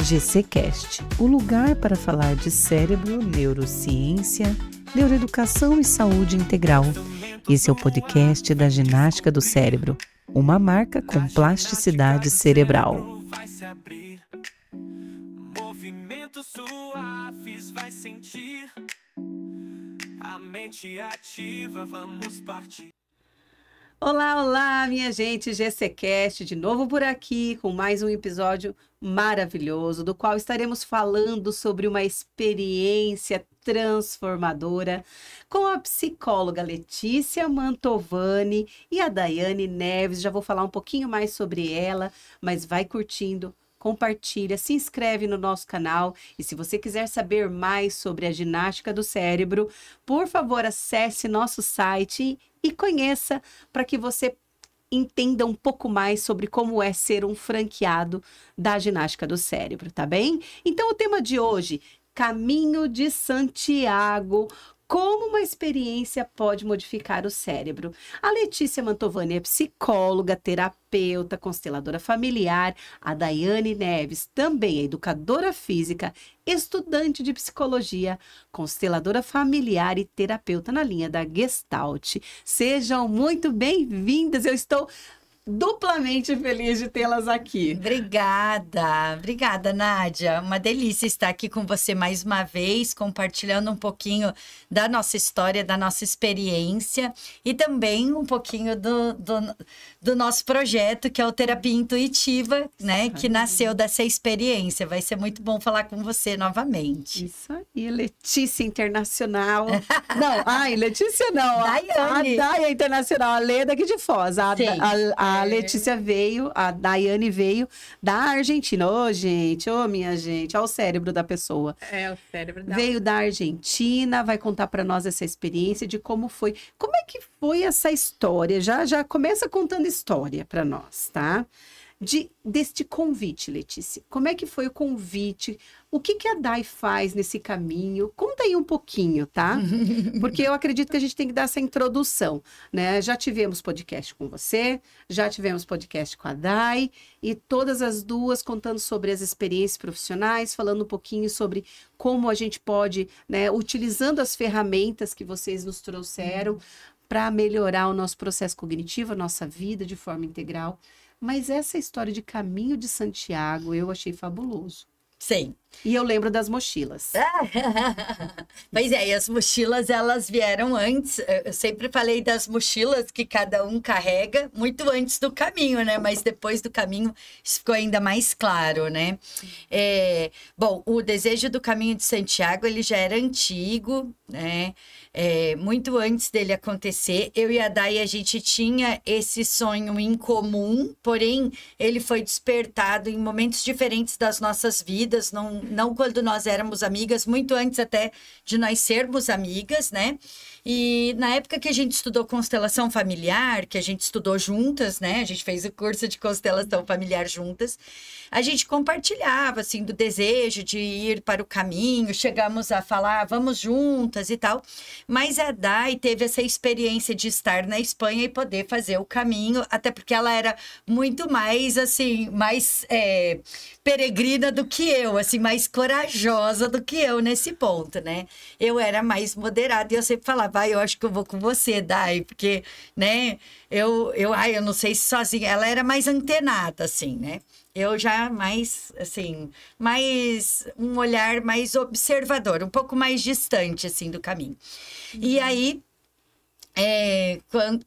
GCcast, o lugar para falar de cérebro, neurociência, neuroeducação e saúde integral. Esse é o podcast da ginástica do cérebro, uma marca com plasticidade cerebral. Movimentos suaves vai sentir a mente ativa, vamos partir. Olá, olá, minha gente, GCcast, de novo por aqui com mais um episódio maravilhoso, do qual estaremos falando sobre uma experiência transformadora com a psicóloga Letícia Mantovani e a Daiane Neves. Já vou falar um pouquinho mais sobre ela, mas vai curtindo, compartilha, se inscreve no nosso canal e se você quiser saber mais sobre a ginástica do cérebro, por favor, acesse nosso site e conheça para que você entenda um pouco mais sobre como é ser um franqueado da ginástica do cérebro, tá bem? Então, o tema de hoje, Caminho de Santiago. Como uma experiência pode modificar o cérebro? A Letícia Mantovani é psicóloga, terapeuta, consteladora familiar. A Daiane Neves também é educadora física, estudante de psicologia, consteladora familiar e terapeuta na linha da Gestalt. Sejam muito bem-vindas. Eu estou duplamente feliz de tê-las aqui. Obrigada, Nádia. Uma delícia estar aqui com você mais uma vez, compartilhando um pouquinho da nossa história, da nossa experiência e também um pouquinho do nosso projeto, que é o Terapia Intuitiva, né? Que nasceu dessa experiência. Vai ser muito bom falar com você novamente. Isso aí, Letícia Internacional. Letícia não. Daiane. A Daiane Internacional, a Lê daqui de Foz. A Letícia veio, a Daiane veio da Argentina. Minha gente, olha o cérebro da pessoa. É, o cérebro da... Veio da Argentina, vai contar para nós essa experiência de como foi. Como é que foi essa história? Já começa contando história para nós, tá? Deste convite, Letícia. Como é que foi o convite? O que a Dai faz nesse caminho? Conta aí um pouquinho, tá? Porque eu acredito que a gente tem que dar essa introdução, né? Já tivemos podcast com você, já tivemos podcast com a Dai, e todas as duas contando sobre as experiências profissionais, falando um pouquinho sobre como a gente pode, né, utilizando as ferramentas que vocês nos trouxeram para melhorar o nosso processo cognitivo, a nossa vida de forma integral. Mas essa história de Caminho de Santiago eu achei fabuloso. Sim. E eu lembro das mochilas. Pois é, e as mochilas, elas vieram antes. Eu sempre falei das mochilas que cada um carrega muito antes do caminho, né? Mas depois do caminho, isso ficou ainda mais claro, né? Bom, o desejo do Caminho de Santiago, ele já era antigo, né? Muito antes dele acontecer. Eu e a Dai, a gente tinha esse sonho em comum, porém, ele foi despertado em momentos diferentes das nossas vidas, não quando nós éramos amigas, muito antes até de nós sermos amigas, né? E na época que a gente estudou constelação familiar, que a gente estudou juntas, né? A gente fez o curso de constelação familiar juntas. A gente compartilhava, assim, do desejo de ir para o caminho. Chegamos a falar, vamos juntas e tal. Mas a Dai teve essa experiência de estar na Espanha e poder fazer o caminho, até porque ela era muito mais, assim, mais peregrina do que eu, assim, mais corajosa do que eu nesse ponto, né? Eu era mais moderada e eu sempre falava, eu acho que eu vou com você, Dai, porque, né, eu não sei se sozinha, ela era mais antenada, assim, né? Eu já mais, assim, mais um olhar mais observador, um pouco mais distante, assim, do caminho. E aí,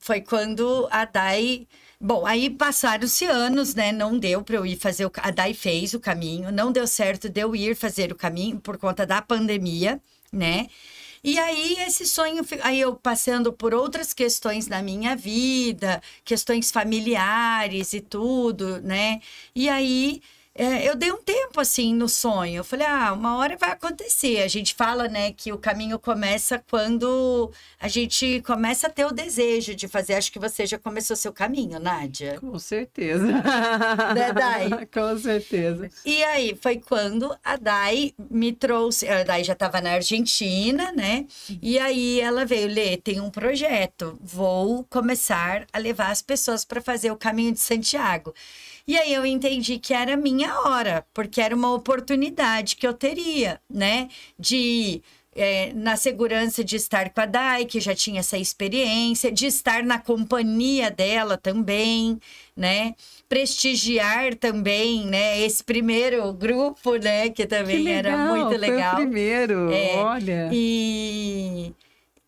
foi quando a Dai... Bom, aí passaram-se anos, né? Não deu para eu ir fazer a Dai fez o caminho, não deu certo de eu ir fazer o caminho por conta da pandemia, né? E aí, esse sonho, aí eu passando por outras questões na minha vida, questões familiares e tudo, né? E aí, eu dei um tempo, assim, no sonho. Eu falei, uma hora vai acontecer. A gente fala, né, que o caminho começa quando a gente começa a ter o desejo de fazer. Acho que você já começou seu caminho, Nádia. Com certeza. Né, Dai? Com certeza. E aí, foi quando a Dai me trouxe... A Dai já estava na Argentina, né? E aí, ela veio, Lê, tem um projeto. Vou começar a levar as pessoas para fazer o Caminho de Santiago. E aí eu entendi que era a minha hora, porque era uma oportunidade que eu teria, né? De na segurança de estar com a Dai, que já tinha essa experiência, de estar na companhia dela também, né? Prestigiar também, né? Esse primeiro grupo, né? Que também era muito legal. Foi o primeiro, olha. E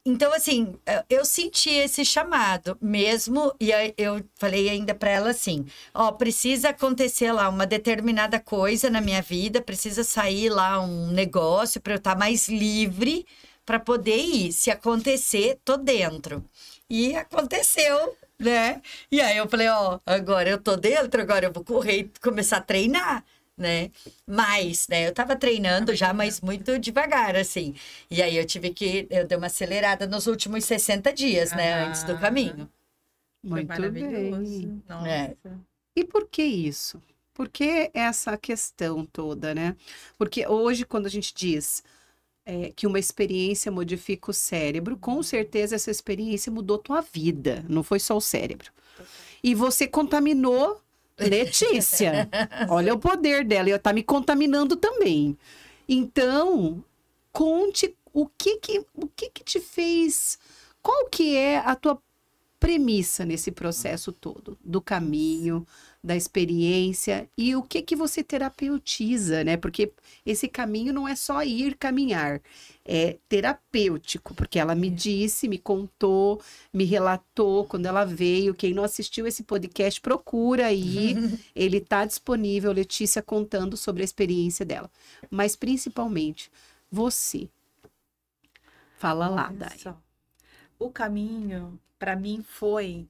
então, assim, eu senti esse chamado mesmo, e aí eu falei ainda para ela assim, ó, precisa acontecer lá uma determinada coisa na minha vida, precisa sair lá um negócio para eu estar mais livre para poder ir. Se acontecer, tô dentro. E aconteceu, né? E aí eu falei, ó, agora eu tô dentro, agora eu vou correr e começar a treinar. Né? Mas, né? Eu tava treinando já, mas muito devagar, assim. E aí eu dei uma acelerada nos últimos 60 dias, né? Antes do caminho. Muito maravilhoso. bem. Nossa. E por que isso? Por que essa questão toda, né? Porque hoje, quando a gente diz que uma experiência modifica o cérebro, com certeza essa experiência mudou tua vida, não foi só o cérebro. E você contaminou Letícia. Olha o poder dela, e tá me contaminando também. Então, conte o que te fez, qual que é a tua premissa nesse processo todo, do caminho, da experiência, e o que você terapeutiza, né? Porque esse caminho não é só ir caminhar, é terapêutico, porque ela me disse, me contou, me relatou quando ela veio. Quem não assistiu esse podcast, procura aí, ele tá disponível, Letícia contando sobre a experiência dela. Mas principalmente, você. Fala lá, Olha Dai. só. O caminho, para mim, foi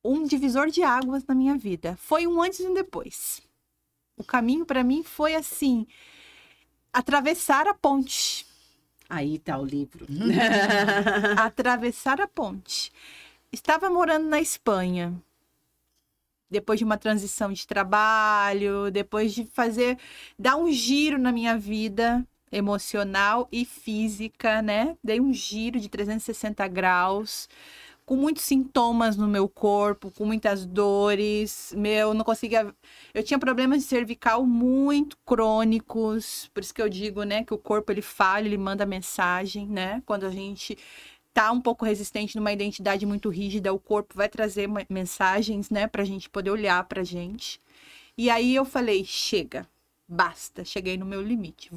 um divisor de águas na minha vida. Foi um antes e um depois. O caminho, para mim, foi assim, atravessar a ponte. Aí tá o livro. Atravessar a ponte. Estava morando na Espanha. Depois de uma transição de trabalho, depois de dar um giro na minha vida emocional e física, né? Dei um giro de 360 graus, com muitos sintomas no meu corpo, com muitas dores. Não conseguia. Eu tinha problemas de cervical muito crônicos, por isso que eu digo, né, que o corpo ele falha, ele manda mensagem, né? Quando a gente tá um pouco resistente numa identidade muito rígida, o corpo vai trazer mensagens, né, pra gente poder olhar pra gente. E aí eu falei, chega. Basta, cheguei no meu limite.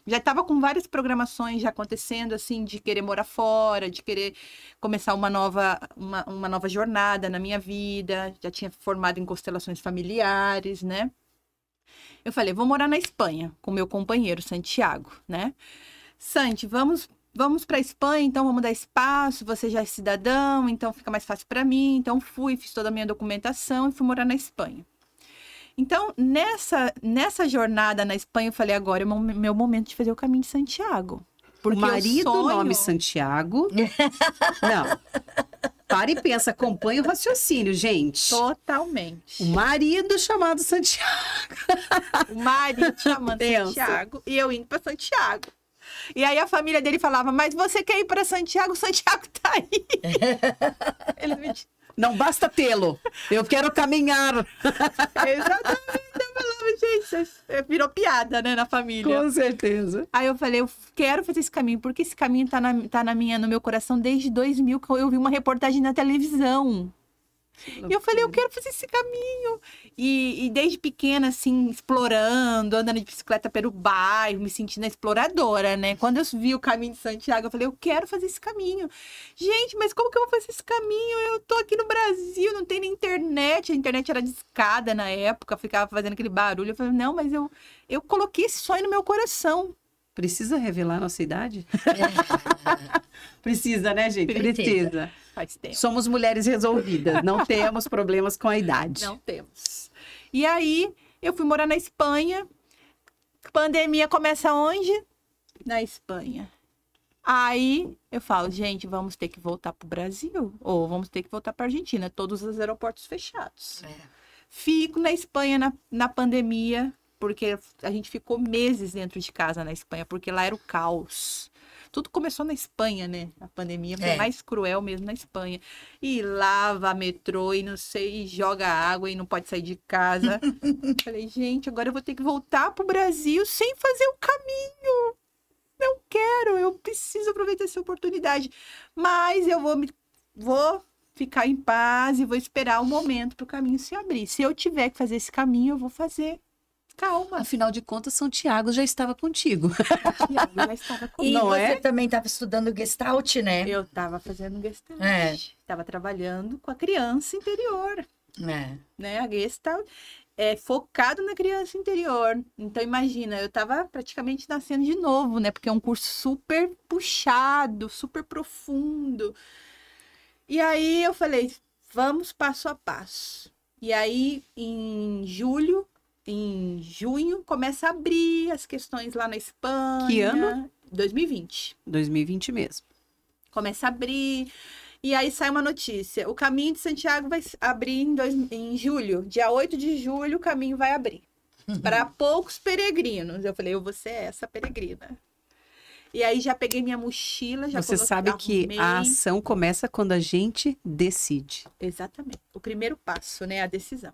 Já estava com várias programações já acontecendo, assim, de querer morar fora, de querer começar uma nova jornada na minha vida. Já tinha formado em constelações familiares, né? Eu falei, vou morar na Espanha com meu companheiro, Santiago, né? Santi, vamos para a Espanha, então vamos dar espaço, você já é cidadão, então fica mais fácil para mim. Então fiz toda a minha documentação e fui morar na Espanha. Então, nessa jornada na Espanha, eu falei, agora é o meu momento de fazer o caminho de Santiago. Porque o marido, nome Santiago. Não. Para e pensa, acompanha o raciocínio, gente. Totalmente. O marido chamado Santiago. O marido chamando Santiago e eu indo para Santiago. E aí a família dele falava, mas você quer ir para Santiago? Santiago tá aí. Ele me disse, não basta tê-lo, eu quero caminhar. Exatamente, eu falava, gente, virou piada, né, na família. Com certeza. Aí eu falei, eu quero fazer esse caminho, porque esse caminho tá no meu coração desde 2000, que eu vi uma reportagem na televisão. E eu falei, eu quero fazer esse caminho. E desde pequena, assim, explorando, andando de bicicleta pelo bairro, me sentindo exploradora, né? Quando eu vi o caminho de Santiago, eu falei, eu quero fazer esse caminho. Gente, mas como que eu vou fazer esse caminho? Eu tô aqui no Brasil, não tem nem internet. A internet era discada na época, ficava fazendo aquele barulho. Eu falei, não, mas eu coloquei esse sonho no meu coração. Precisa revelar a nossa idade? Precisa, né, gente? Precisa. Faz tempo. Somos mulheres resolvidas, não temos problemas com a idade. Não temos. E aí, eu fui morar na Espanha. Pandemia começa onde? Na Espanha. Aí, eu falo, gente, vamos ter que voltar pro Brasil. Ou vamos ter que voltar pra Argentina. Todos os aeroportos fechados. Fico na Espanha na pandemia, porque a gente ficou meses dentro de casa na Espanha, porque lá era o caos. Tudo começou na Espanha, né? A pandemia foi É. mais cruel mesmo na Espanha. E lava metrô e não sei, e joga água e não pode sair de casa. Falei, gente, agora eu vou ter que voltar pro Brasil sem fazer o caminho. Não quero, eu preciso aproveitar essa oportunidade. Mas eu vou ficar em paz e vou esperar o momento pro caminho se abrir. Se eu tiver que fazer esse caminho, eu vou fazer. Calma. Afinal de contas, São Tiago já estava contigo. Tiago já estava E comigo. Não você é? também estava estudando Gestalt, né? Eu estava fazendo Gestalt. É. Estava trabalhando com a criança interior, É. né? A Gestalt é focado na criança interior. Então, imagina, eu estava praticamente nascendo de novo, né? Porque é um curso super puxado, super profundo. E aí eu falei, vamos passo a passo. E aí, em junho, começa a abrir as questões lá na Espanha. Que ano? 2020. 2020 mesmo. Começa a abrir. E aí sai uma notícia. O caminho de Santiago vai abrir em julho. Dia 8 de julho, o caminho vai abrir. Para poucos peregrinos. Eu falei, eu vou ser essa peregrina. E aí já peguei minha mochila, já Você sabe que a ação começa quando a gente decide. Exatamente. O primeiro passo, né? A decisão.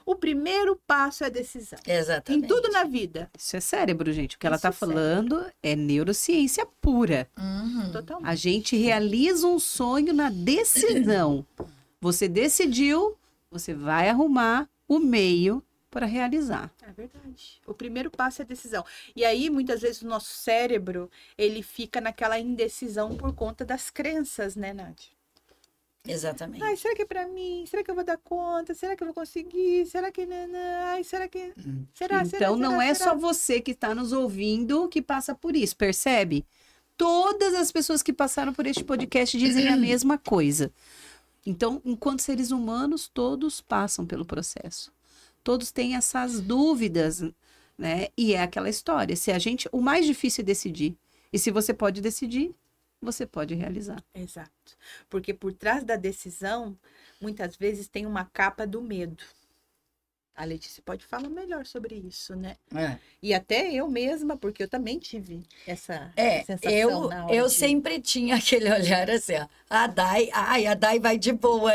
O primeiro passo é a decisão. Exatamente. Em tudo na vida. Isso é cérebro, gente. O que ela Isso está é falando é neurociência pura. Uhum. Totalmente. A gente realiza um sonho na decisão. Você decidiu, você vai arrumar o meio para realizar. É verdade. O primeiro passo é a decisão. E aí, muitas vezes, o nosso cérebro, ele fica naquela indecisão por conta das crenças, né, Nádia? Exatamente. Ai, será que é pra mim? Será que eu vou dar conta? Será que eu vou conseguir? Será que... Ai, será que... Será? Então, não é só você que está nos ouvindo que passa por isso, percebe? Todas as pessoas que passaram por este podcast dizem a mesma coisa. Então, enquanto seres humanos, todos passam pelo processo. Todos têm essas dúvidas, né? E é aquela história. O mais difícil é decidir. E se você pode decidir, você pode realizar. Exato. Porque por trás da decisão, muitas vezes tem uma capa do medo. A Letícia pode falar melhor sobre isso, né? É. E até eu mesma, porque eu também tive essa sensação eu, na hora eu de- sempre tinha aquele olhar assim, ó, a Dai vai de boa,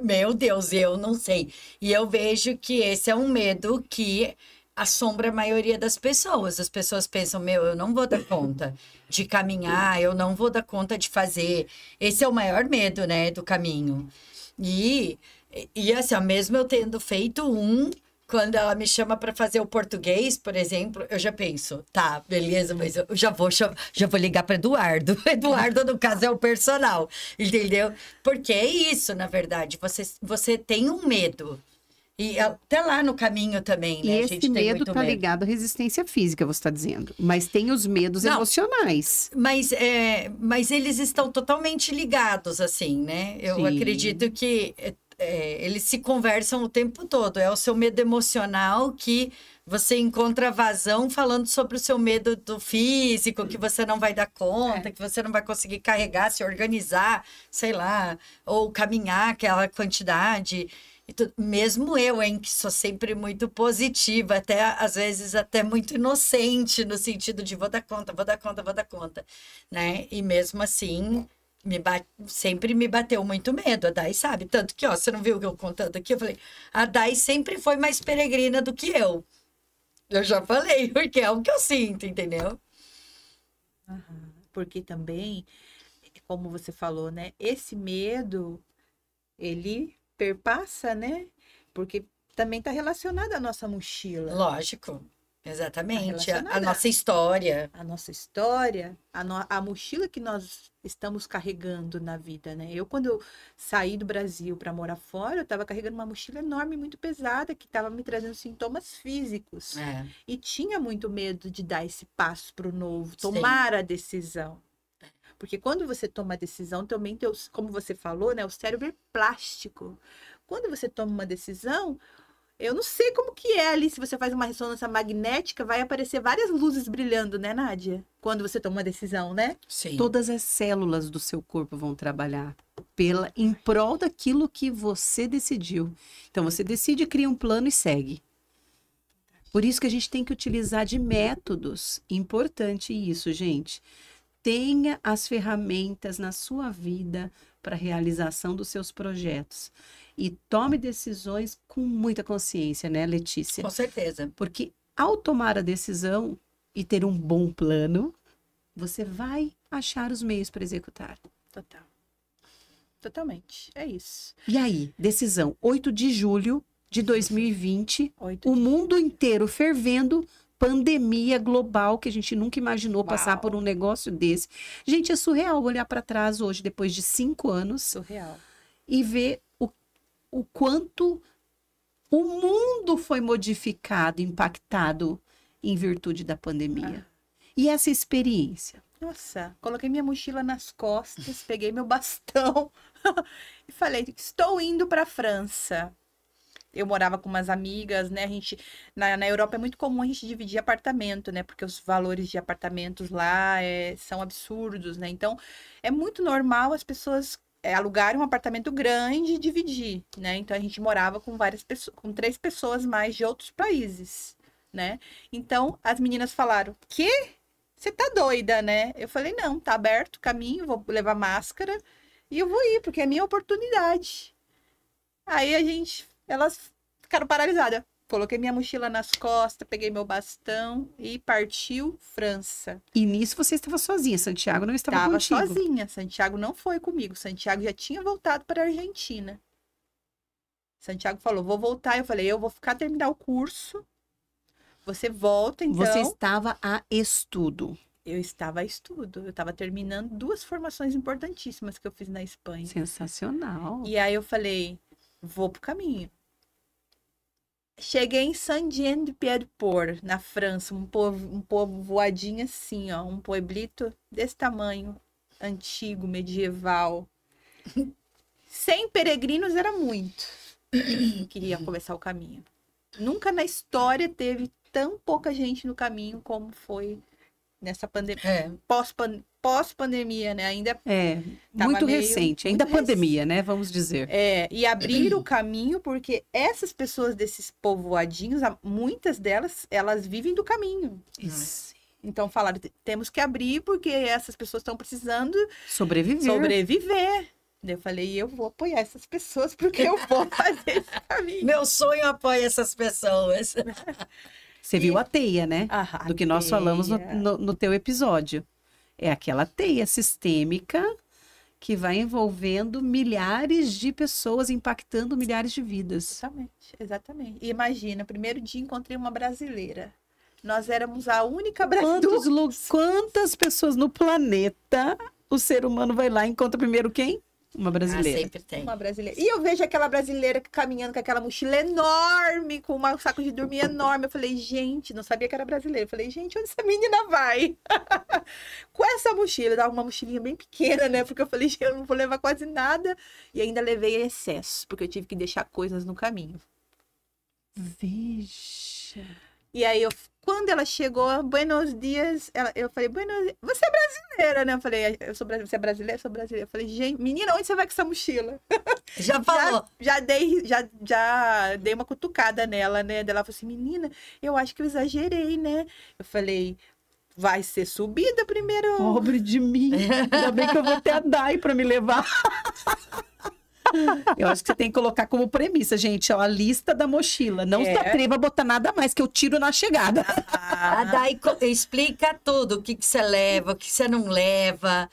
meu Deus, eu não sei. E eu vejo que esse é um medo que assombra a maioria das pessoas. As pessoas pensam, eu não vou dar conta de caminhar, eu não vou dar conta de fazer. Esse é o maior medo, né, do caminho. E assim, ó, mesmo eu tendo feito quando ela me chama para fazer o português, por exemplo, eu já penso, tá, beleza, mas eu já vou ligar para Eduardo. Eduardo, no caso, é o personal, entendeu? Porque é isso, na verdade, você tem um medo. E até lá no caminho também, E né? A esse gente tem medo muito está ligado à resistência física, você está dizendo. Mas tem os medos Não. emocionais. Mas eles estão totalmente ligados, assim, né? Eu Sim. acredito que eles se conversam o tempo todo. É o seu medo emocional que você encontra vazão falando sobre o seu medo do físico, que você não vai dar conta, que você não vai conseguir carregar, se organizar, sei lá, ou caminhar aquela quantidade. Mesmo eu, hein, que sou sempre muito positiva, até às vezes até muito inocente, no sentido de vou dar conta, né? E mesmo assim, sempre me bateu muito medo. A Dai sabe, tanto que, ó, você não viu o que eu contando aqui? Eu falei, a Dai sempre foi mais peregrina do que eu. Eu já falei, porque é o que eu sinto, entendeu? Porque também, como você falou, né? Esse medo, ele perpassa, né? Porque também está relacionado à nossa mochila. Lógico, exatamente. A relacionada. nossa história. A nossa história, a mochila que nós estamos carregando na vida, né? Quando eu saí do Brasil para morar fora, eu estava carregando uma mochila enorme, muito pesada, que estava me trazendo sintomas físicos. É. E tinha muito medo de dar esse passo para o novo, Sim. tomar a decisão. Porque quando você toma a decisão, também, como você falou, né? O cérebro é plástico. Quando você toma uma decisão, eu não sei como que é ali, se você faz uma ressonância magnética, vai aparecer várias luzes brilhando, né, Nádia? Quando você toma uma decisão, né? Sim. Todas as células do seu corpo vão trabalhar em prol daquilo que você decidiu. Então, você decide, cria um plano e segue. Por isso que a gente tem que utilizar de métodos. Importante isso, gente. Tenha as ferramentas na sua vida para a realização dos seus projetos. E tome decisões com muita consciência, né, Letícia? Com certeza. Porque ao tomar a decisão e ter um bom plano, você vai achar os meios para executar. Total. Totalmente. É isso. E aí, decisão, 8 de julho de 2020, 8 o de- mundo inteiro fervendo, pandemia global, que a gente nunca imaginou passar Uau. por um negócio desse. Gente, é surreal olhar para trás hoje, depois de 5 anos, Surreal. e ver o quanto o mundo foi modificado, impactado em virtude da pandemia. E essa experiência? Nossa, coloquei minha mochila nas costas, peguei meu bastão e falei, estou indo para a França. Eu morava com umas amigas, né? A gente, na Europa é muito comum a gente dividir apartamento, né? Porque os valores de apartamentos lá são absurdos, né? Então, é muito normal as pessoas alugarem um apartamento grande e dividir, né? Então, a gente morava com várias pessoas, com 3 pessoas mais de outros países, né? Então, as meninas falaram, quê? Você tá doida, né? Eu falei, não, tá aberto o caminho, vou levar máscara e eu vou ir, porque é minha oportunidade. Aí elas ficaram paralisadas. Coloquei minha mochila nas costas, peguei meu bastão e partiu França. E nisso você estava sozinha, Santiago não estava Tava contigo. sozinha, Santiago não foi comigo. Santiago já tinha voltado para a Argentina. Santiago falou, vou voltar. Eu falei, eu vou ficar terminar o curso. Você volta, então. Você estava a estudo. Eu estava a estudo. Eu estava terminando 2 formações importantíssimas que eu fiz na Espanha. Sensacional. E aí eu falei, vou pro caminho. Cheguei em Saint-Jean-de-Pied-de-Port, na França, um povoadinho assim, ó, um pueblito desse tamanho, antigo, medieval. 100 peregrinos era muito. Queria começar o caminho. Nunca na história teve tão pouca gente no caminho como foi nessa pandemia. É. Pós-pandemia, né? Ainda Tava Muito meio- recente, ainda muito pandemia, né? Vamos dizer. e abrir o caminho, porque essas pessoas desses povoadinhos, muitas delas, elas vivem do caminho. Isso. Então falaram, temos que abrir porque essas pessoas estão precisando Sobreviver. sobreviver. Daí eu falei, eu vou apoiar essas pessoas porque eu vou fazer esse caminho. Meu sonho apoia essas pessoas. Você viu a teia, né? Ah, Do que nós falamos teia. no teu episódio. É aquela teia sistêmica que vai envolvendo milhares de pessoas, impactando milhares de vidas. Exatamente, exatamente. E imagina, primeiro dia encontrei uma brasileira. Nós éramos a única brasileira. Quantas pessoas no planeta o ser humano vai lá e encontra primeiro quem? Uma brasileira. Sempre tem. Uma brasileira. E eu vejo aquela brasileira caminhando com aquela mochila enorme, com um saco de dormir enorme. Eu falei, gente, não sabia que era brasileira. Eu falei, gente, onde essa menina vai? Com essa mochila, eu dava uma mochilinha bem pequena, né? Porque eu falei, gente, eu não vou levar quase nada. E ainda levei excesso, porque eu tive que deixar coisas no caminho. Veja. E aí, quando ela chegou, buenos dias, eu falei, buenos dias, você é brasileira, né? Eu falei, você é brasileira? Eu sou brasileira. Eu falei, gente, menina, onde você vai com essa mochila? Já falou. Já dei uma cutucada nela, né? Daí ela falou assim, menina, eu acho que eu exagerei, né? Eu falei, vai ser subida primeiro. Pobre de mim. Ainda bem que eu vou ter a Dai para me levar. Eu acho que você tem que colocar como premissa, gente, ó, a lista da mochila. Não se atreva a botar nada mais, que eu tiro na chegada. A Dai explica tudo, o que você leva, o que você não leva,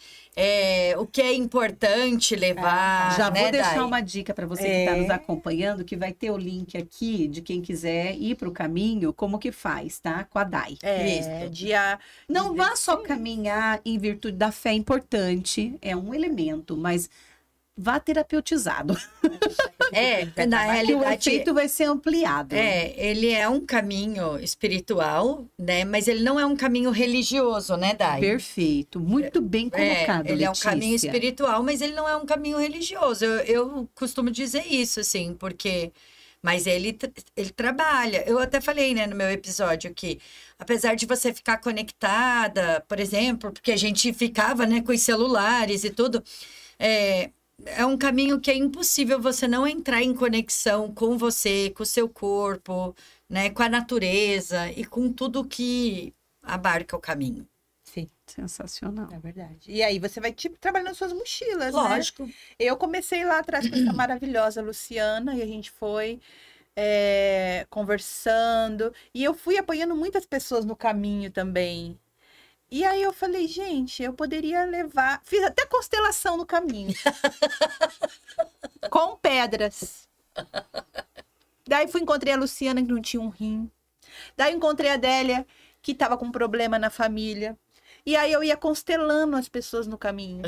o que é importante levar. Já né, vou deixar Dai? uma dica para você que está nos acompanhando, que vai ter o link aqui de quem quiser ir para o caminho, como que faz, tá? Com a Dai. Isso. Dia... Não vá só caminhar em virtude da fé, é importante, é um elemento, mas vá terapeutizado. Na Que o realidade, efeito vai ser ampliado. ele é um caminho espiritual, né? Mas ele não é um caminho religioso, né, Dai? Perfeito, muito bem colocado, Ele é um Letícia. caminho espiritual, mas ele não é um caminho religioso. Eu costumo dizer isso, assim, porque... Mas ele trabalha. Eu até falei, né, no meu episódio que, apesar de você ficar conectada, por exemplo, porque a gente ficava, né, com os celulares e tudo, é um caminho que é impossível você não entrar em conexão com você, com o seu corpo, né? Com a natureza e com tudo que abarca o caminho. Sim, Sensacional. é verdade. E aí você vai, tipo, trabalhando nas suas mochilas, né? Lógico. Eu comecei lá atrás com essa maravilhosa Luciana e a gente foi conversando. E eu fui apoiando muitas pessoas no caminho também. E aí eu falei, gente, eu poderia levar... Fiz até constelação no caminho. Com pedras. Daí encontrei a Luciana, que não tinha um rim. Daí encontrei a Adélia, que estava com um problema na família. E aí eu ia constelando as pessoas no caminho.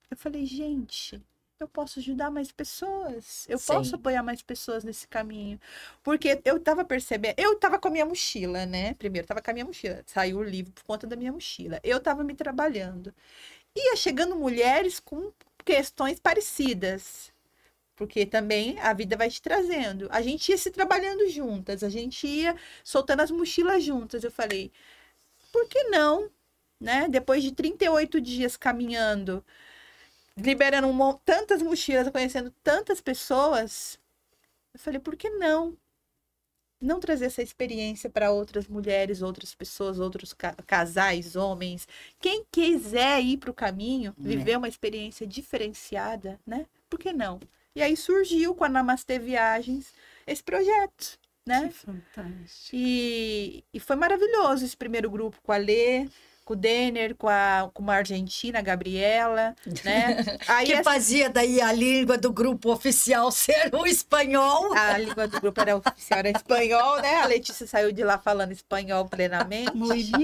Eu falei, gente, eu posso ajudar mais pessoas. Eu Sim. posso apoiar mais pessoas nesse caminho. Porque eu tava percebendo... Eu tava com a minha mochila, né? Primeiro, tava com a minha mochila. Saiu o livro por conta da minha mochila. Eu tava me trabalhando. Ia chegando mulheres com questões parecidas. Porque também a vida vai te trazendo. A gente ia se trabalhando juntas. A gente ia soltando as mochilas juntas. Eu falei, por que não? Né? Depois de 38 dias caminhando... liberando tantas mochilas, conhecendo tantas pessoas, eu falei, por que não? Não trazer essa experiência para outras mulheres, outras pessoas, outros casais, homens. Quem quiser ir para o caminho, viver uma experiência diferenciada, né? Por que não? E aí surgiu com a Namastê Viagens esse projeto, né? Que fantástico. E foi maravilhoso esse primeiro grupo com a Lê, com o Denner, com uma argentina, a Gabriela, né? Aí Que fazia daí a língua do grupo oficial ser o espanhol. a língua do grupo era oficial, era espanhol, né? A Letícia saiu de lá falando espanhol plenamente, Muito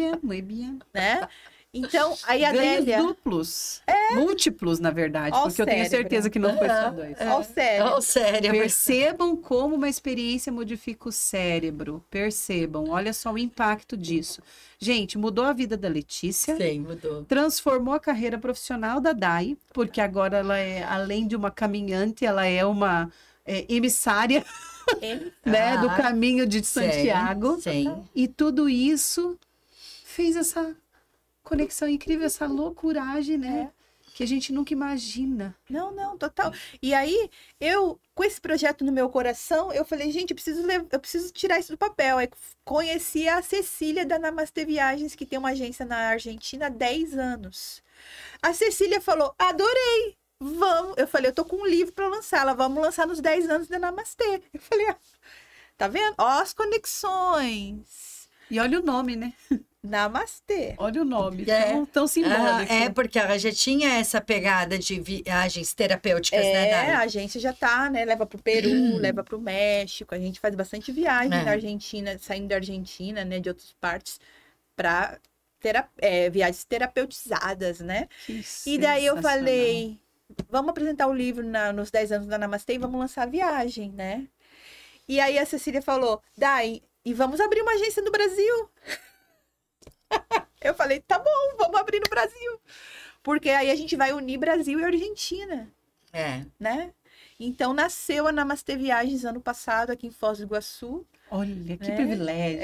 bem. né? Então, aí a Ganhos Adélia... duplos. Múltiplos, na verdade. Ó o porque eu tenho cérebro. certeza que não foi só dois. Ó, sério. Oh, sério. Percebam como uma experiência modifica o cérebro. Percebam. Olha só o impacto disso. Gente, mudou a vida da Letícia. Sim, mudou. Transformou a carreira profissional da Dai, porque agora ela é, além de uma caminhante, ela é uma emissária, né, do caminho de Santiago. Sim. E tudo isso fez essa conexão incrível, essa loucuragem, né? Que a gente nunca imagina. Não, total. E aí, eu, com esse projeto no meu coração, eu falei, gente, eu preciso tirar isso do papel. Aí conheci a Cecília da Namastê Viagens, que tem uma agência na Argentina há 10 anos. A Cecília falou, adorei, vamos. Eu falei, eu tô com um livro para lançar, ela vamos lançar nos 10 anos da Namastê. Eu falei, tá vendo? Ó as conexões. E olha o nome, né? Namastê. Olha o nome. É. Tão simbólico. Porque ela já tinha essa pegada de viagens terapêuticas, né, Dai? A agência já tá, né? Leva pro Peru, leva pro México. A gente faz bastante viagem na Argentina, saindo da Argentina, né? De outras partes, pra viagens terapeutizadas, né? Que E daí eu sensacional. falei, vamos apresentar o livro nos 10 anos da Namastê e vamos lançar a viagem, né? E aí a Cecília falou, Dai, e vamos abrir uma agência no Brasil. Eu falei, tá bom, vamos abrir no Brasil. Porque aí a gente vai unir Brasil e Argentina, né? Então nasceu a Namastê Viagens ano passado aqui em Foz do Iguaçu. Olha, que privilégio.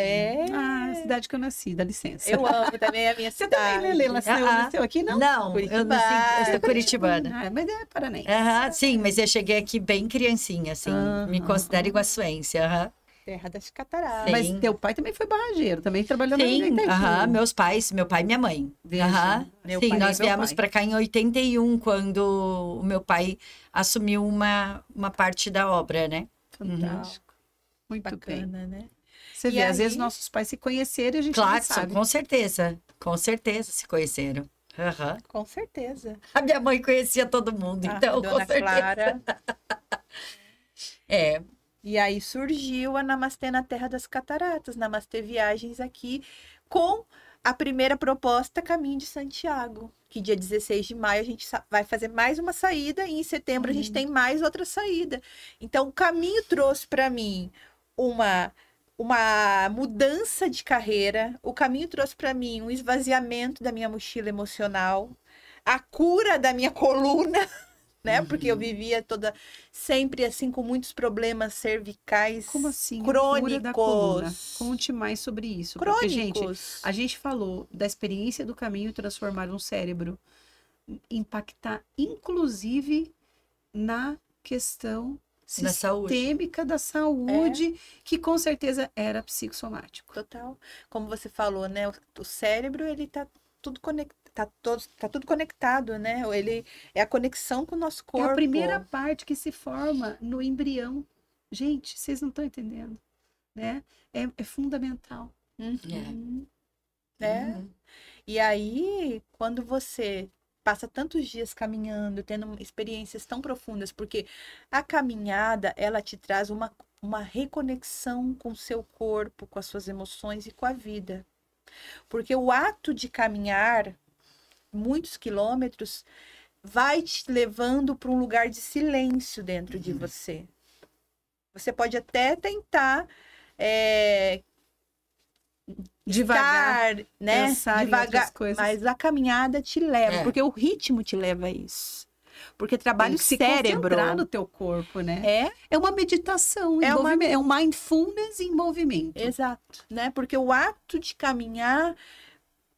Ah, a cidade que eu nasci, dá licença. Eu amo também a minha Você cidade. também, Lelê, nasceu aqui, não? Não, eu nasci, eu sou curitibana. Ah, mas é paranense. Sim, mas eu cheguei aqui bem criancinha, assim. Me considero iguaçuense. Terra das cataratas. Sim. Mas teu pai também foi barrageiro, também trabalhou na Sim, Itaipu. meus pais, meu pai e minha mãe. Veja, meu Sim, pai nós e meu viemos pai. para cá em 81, quando o meu pai assumiu uma parte da obra, né? Fantástico. Muito bem. Bacana, né? Você E vê, às aí- vezes nossos pais se conheceram e a gente Claro, não sabe. com certeza se conheceram. Com certeza. A minha mãe conhecia todo mundo, então, com Dona certeza. Clara. É, E aí surgiu a Namastê na Terra das Cataratas, Namastê Viagens aqui, com a primeira proposta Caminho de Santiago, que dia 16 de maio a gente vai fazer mais uma saída e em setembro a gente tem mais outra saída. Então o caminho trouxe para mim uma mudança de carreira, o caminho trouxe para mim um esvaziamento da minha mochila emocional, a cura da minha coluna, né? Porque eu vivia sempre assim com muitos problemas cervicais Como assim? crônicos. Cura da coluna. Conte mais sobre isso. Porque, gente, Crônicos. a gente falou da experiência do caminho transformar um cérebro, impactar inclusive na questão Na saúde. sistêmica da saúde, que com certeza era psicossomático. Total. Como você falou, né? O cérebro, ele tá tudo tá tudo conectado, né? Ele é a conexão com o nosso É corpo. a primeira parte que se forma no embrião. Gente, vocês não estão entendendo, né? É fundamental. Uhum. Né? Uhum. E aí, quando você passa tantos dias caminhando, tendo experiências tão profundas, porque a caminhada, ela te traz uma reconexão com o seu corpo, com as suas emoções e com a vida. Porque o ato de caminhar muitos quilômetros vai te levando para um lugar de silêncio dentro de você. Você pode até tentar Devagar, estar, né? pensar em outras coisas. Mas a caminhada te leva, É. porque o ritmo te leva a isso. Porque trabalha Tem o que se cérebro. concentrar no teu corpo, né? É uma meditação, É uma- é um mindfulness em movimento. Exato, né? Porque o ato de caminhar,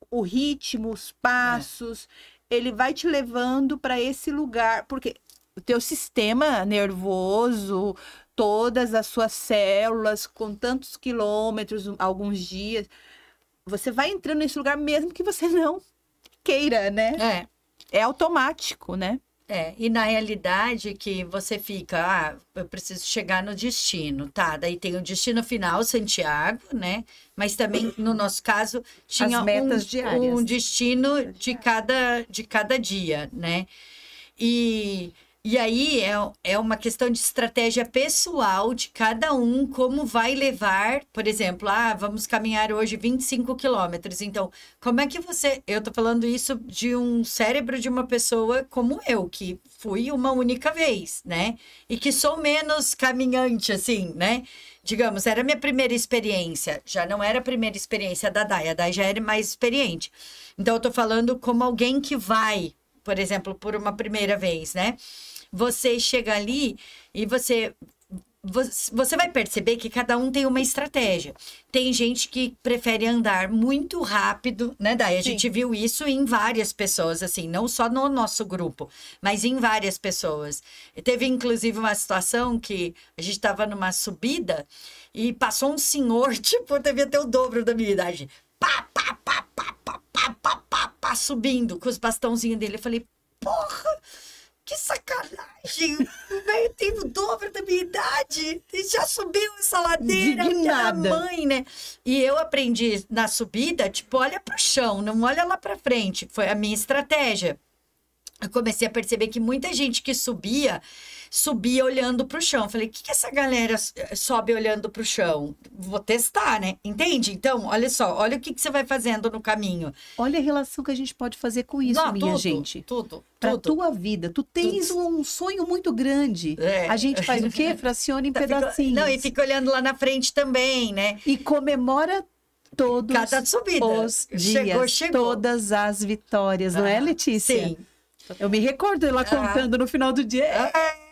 o ritmo, os passos, ele vai te levando para esse lugar, porque o teu sistema nervoso, todas as suas células com tantos quilômetros, alguns dias, você vai entrando nesse lugar mesmo que você não queira, né? É automático, né? E na realidade que você fica, eu preciso chegar no destino, tá? Daí tem o destino final, Santiago, né? Mas também, no nosso caso, tinha As metas diárias. um destino de cada dia, né? E aí é uma questão de estratégia pessoal de cada um, como vai levar, por exemplo, vamos caminhar hoje 25 quilômetros. Então, como é que eu tô falando isso de um cérebro de uma pessoa como eu, que fui uma única vez, né? E que sou menos caminhante, assim, né? Digamos, era a minha primeira experiência, já não era a primeira experiência da Day, a Day já era mais experiente. Então, eu tô falando como alguém que vai, por exemplo, por uma primeira vez, né? Você chega ali e você vai perceber que cada um tem uma estratégia. Tem gente que prefere andar muito rápido, né, Day? A gente viu isso em várias pessoas, assim, não só no nosso grupo, mas em várias pessoas. Teve, inclusive, uma situação que a gente estava numa subida e passou um senhor, tipo, devia ter o dobro da minha idade. Pá, subindo com os bastãozinhos dele. Eu falei, porra! Que sacanagem! O velho tem o dobro da minha idade e já subiu essa ladeira, Indignada. aquela mãe, né? E eu aprendi na subida, tipo, olha pro chão, não olha lá pra frente. Foi a minha estratégia. Eu comecei a perceber que muita gente que subia olhando pro chão. Falei, o que essa galera sobe olhando pro chão? Vou testar, né? Entende? Então, olha só, olha o que você vai fazendo no caminho. Olha a relação que a gente pode fazer com isso, minha gente. Tudo. Para tua vida, tu tens um sonho muito grande. A gente faz o quê? Fraciona em pedacinhos. Não, e fica olhando lá na frente também, né? E comemora todos Cada subida. os dias, Chegou. todas as vitórias, não é, Letícia? Sim. Eu me recordo ela contando no final do dia.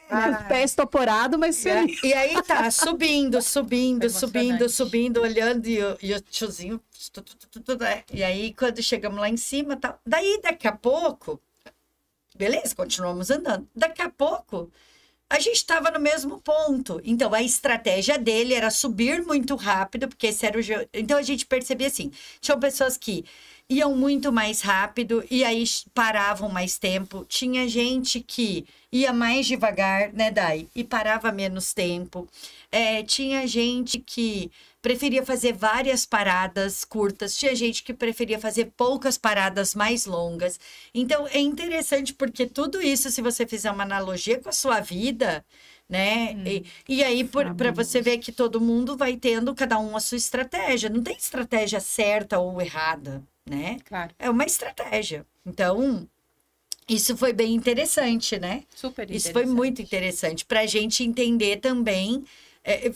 Os pés toporados, mas feliz. E aí tá, subindo, Emocionante. olhando, e o tiozinho. E aí, quando chegamos lá em cima, tá. Daí, daqui a pouco, beleza, continuamos andando. Daqui a pouco, a gente estava no mesmo ponto. Então, a estratégia dele era subir muito rápido, porque esse era o. Então, a gente percebia assim: tinham pessoas que iam muito mais rápido e aí paravam mais tempo. Tinha gente que ia mais devagar, né, Day? E parava menos tempo. Tinha gente que preferia fazer várias paradas curtas. Tinha gente que preferia fazer poucas paradas mais longas. Então, é interessante porque tudo isso, se você fizer uma analogia com a sua vida, né? E aí, para você ver que todo mundo vai tendo, cada um a sua estratégia. Não tem estratégia certa ou errada, né? Claro. É uma estratégia. Então, isso foi bem interessante, né? Super Isso foi muito interessante para a gente entender também,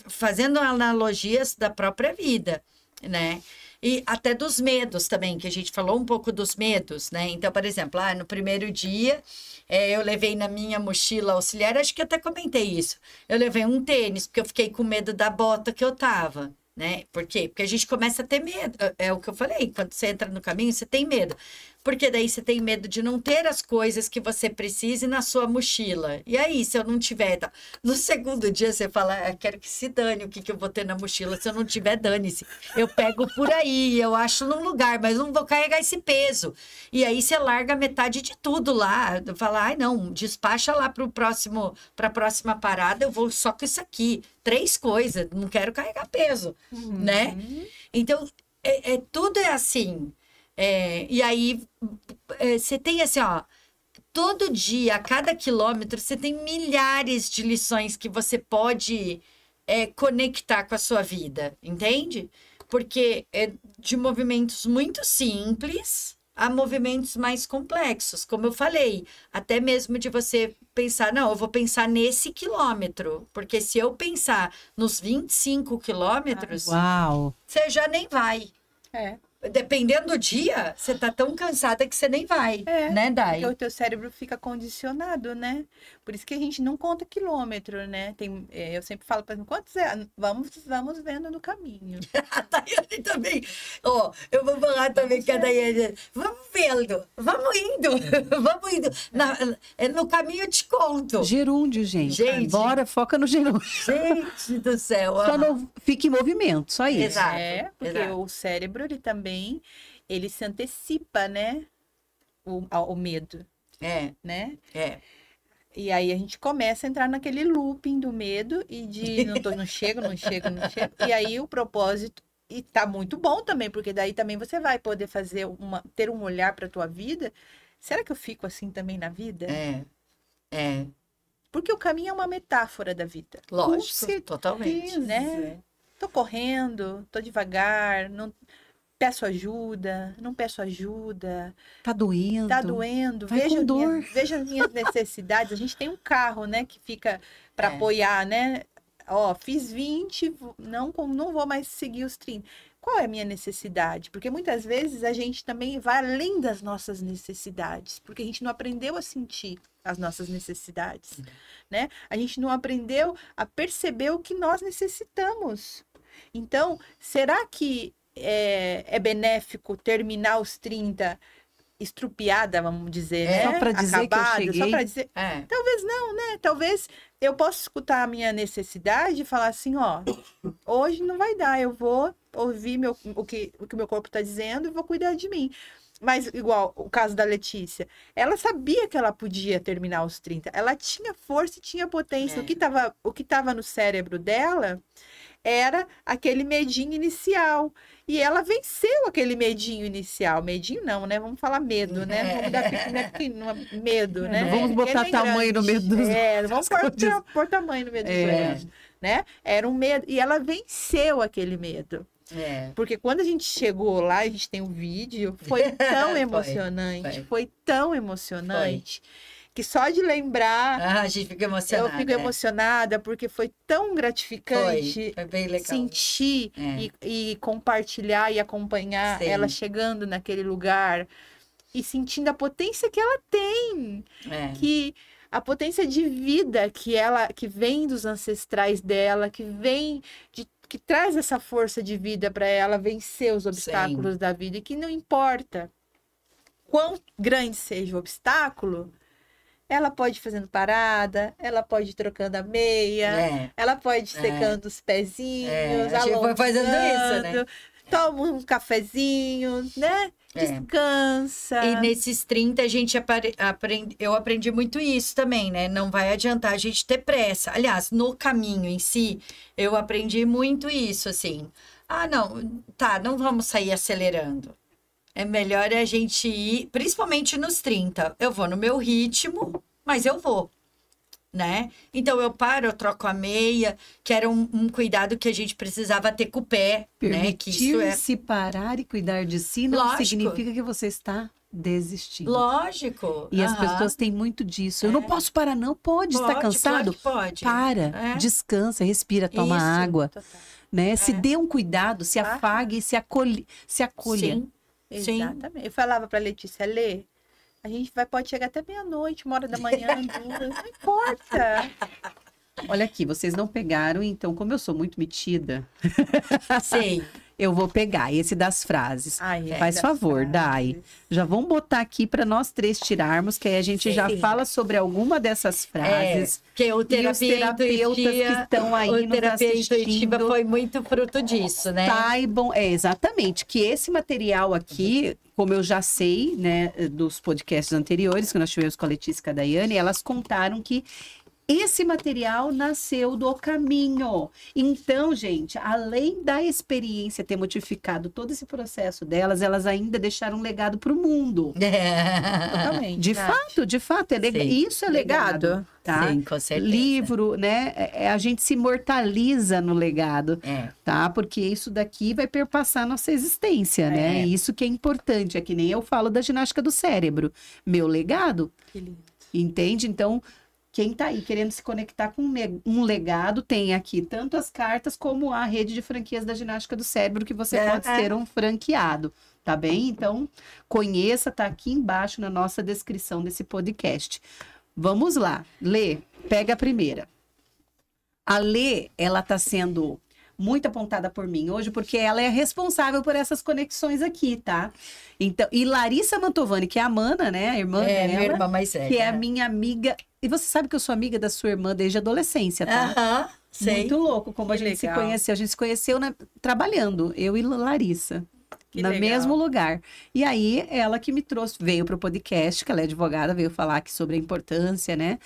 fazendo analogias da própria vida, né? E até dos medos também, que a gente falou um pouco dos medos, né? Então, por exemplo, no primeiro dia, eu levei na minha mochila auxiliar, acho que até comentei isso. Eu levei um tênis, porque eu fiquei com medo da bota que eu tava, né? Por quê? Porque a gente começa a ter medo. É o que eu falei, quando você entra no caminho, você tem medo. porque daí você tem medo de não ter as coisas que você precise na sua mochila. E aí, se eu não tiver... Tá? No segundo dia, você fala, quero que se dane o que eu vou ter na mochila. Se eu não tiver, dane-se. Eu pego por aí, eu acho num lugar, mas não vou carregar esse peso. E aí, você larga metade de tudo lá. Fala, ai, não, despacha lá para a próxima parada, eu vou só com isso aqui. 3 coisas, não quero carregar peso, né? Então, tudo é assim. E aí, você tem assim, ó, todo dia, a cada quilômetro, você tem milhares de lições que você pode conectar com a sua vida, entende? Porque é de movimentos muito simples a movimentos mais complexos, como eu falei, até mesmo de você pensar, não, eu vou pensar nesse quilômetro, porque se eu pensar nos 25 quilômetros, Uau! você já nem vai. Dependendo do dia, você tá tão cansada que você nem vai, né, Dai? Porque o teu cérebro fica condicionado, né? Por isso que a gente não conta quilômetro, né? Eu sempre falo para quantos vamos vendo no caminho. A Daiane também. Ó, eu vou falar também que a Daiane, vamos vendo, vamos indo. No caminho eu te conto. Gerúndio, gente. Bora, foca no gerúndio. Gente do céu. Só não fique em movimento, só isso. Exato. Porque o cérebro, ele se antecipa, né? O medo, né? E aí a gente começa a entrar naquele looping do medo e de não chego. E aí o propósito, e tá muito bom também, porque daí também você vai poder ter um olhar para tua vida. Será que eu fico assim também na vida? Porque o caminho é uma metáfora da vida. Lógico, totalmente. Né? Tô correndo, tô devagar, não peço ajuda, não peço ajuda. Tá doendo. Tá doendo. Vai com dor. Veja as minhas necessidades. A gente tem um carro, né, que fica para apoiar, né? Ó, fiz 20, não vou mais seguir os 30. Qual é a minha necessidade? Porque muitas vezes a gente também vai além das nossas necessidades, porque a gente não aprendeu a sentir as nossas necessidades, né? A gente não aprendeu a perceber o que nós necessitamos. Então, será que é benéfico terminar os 30 estrupiada, vamos dizer, né? Só para dizer acabada, que eu cheguei. Só para dizer. Talvez não, né? Talvez eu possa escutar a minha necessidade e falar assim, ó, hoje não vai dar, eu vou ouvir o que o meu corpo está dizendo e vou cuidar de mim. Mas, igual o caso da Letícia, ela sabia que ela podia terminar os 30. Ela tinha força e tinha potência. O que tava no cérebro dela era aquele medinho inicial. E ela venceu aquele medinho inicial. Medinho não, né? Vamos falar medo, né? Não vamos dar medo, né? Não vamos botar tamanho no medo dos vamos pôr tamanho no medo dos outros, né? Era um medo. E ela venceu aquele medo. Porque quando a gente chegou lá, a gente tem um vídeo, foi tão emocionante, foi tão emocionante, que só de lembrar, a gente fica emocionada. Eu fico emocionada, porque foi tão gratificante foi bem legal. Sentir e compartilhar e acompanhar ela chegando naquele lugar e sentindo a potência que ela tem, que a potência de vida que vem dos ancestrais dela, que traz essa força de vida para ela vencer os obstáculos da vida, e que não importa quão grande seja o obstáculo, ela pode ir fazendo parada, ela pode ir trocando a meia, ela pode ir secando os pezinhos, a gente foi fazendo isso, né? Toma um cafezinho, né? Descansa. E nesses 30 eu aprendi muito isso também, né? Não vai adiantar a gente ter pressa. Aliás, no caminho em si, eu aprendi muito isso, assim. Não vamos sair acelerando. É melhor a gente ir, principalmente nos 30. Eu vou no meu ritmo, mas eu vou, né? Então eu paro, eu troco a meia, que era um cuidado que a gente precisava ter com o pé, né? Que isso se parar e cuidar de si não significa que você está desistindo. Lógico. E as pessoas têm muito disso. Eu não posso parar, não. Pode, está cansado? Claro que pode. Para, descansa, respira, toma água, né? Se dê um cuidado, se afague, se acolha. Sim. Exatamente. Eu falava para Letícia, Lê, a gente pode chegar até meia-noite, 1h da manhã, 2h, não importa. Olha aqui, vocês não pegaram, então, como eu sou muito metida, Eu vou pegar esse das frases. Ai, Faz das favor, frases. Dai. Já vamos botar aqui para nós três tirarmos, que aí a gente já Sim. fala sobre alguma dessas frases. Que o E os terapia terapeutas intuitiva, que estão aí o nos terapia intuitiva assistindo foi muito fruto disso, né? saibam, exatamente, que esse material aqui, como eu já sei, né, dos podcasts anteriores que nós tivemos com a Letícia e com a Daiane, elas contaram que esse material nasceu do caminho. Então, gente, além da experiência ter modificado todo esse processo delas, elas ainda deixaram um legado para o mundo. Totalmente. De fato, Sim. Isso é legado, Legado. tá? Sim, com certeza. Livro, né? A gente se imortaliza no legado, É. tá? Porque isso daqui vai perpassar a nossa existência, né? É. E isso que é importante. É que nem eu falo da ginástica do cérebro. Meu legado, Que lindo. entende? Então, quem tá aí querendo se conectar com um legado, tem aqui tanto as cartas como a rede de franquias da ginástica do cérebro, que você pode ser um franqueado, tá bem? Então, conheça, tá aqui embaixo na nossa descrição desse podcast. Vamos lá, Lê, pega a primeira. A Lê, ela tá sendo muito apontada por mim hoje, porque ela é responsável por essas conexões aqui, tá? Então, e Larissa Mantovani, que é a Mana, né? A irmã É, minha dela, irmã mais velha. que é a minha amiga. E você sabe que eu sou amiga da sua irmã desde a adolescência, tá? Aham, sei. Muito louco como Que a gente se legal. conheceu. A gente se conheceu trabalhando, eu e Larissa. Que No legal. mesmo lugar. E aí, ela que me trouxe, veio para o podcast, que ela é advogada, veio falar aqui sobre a importância, né,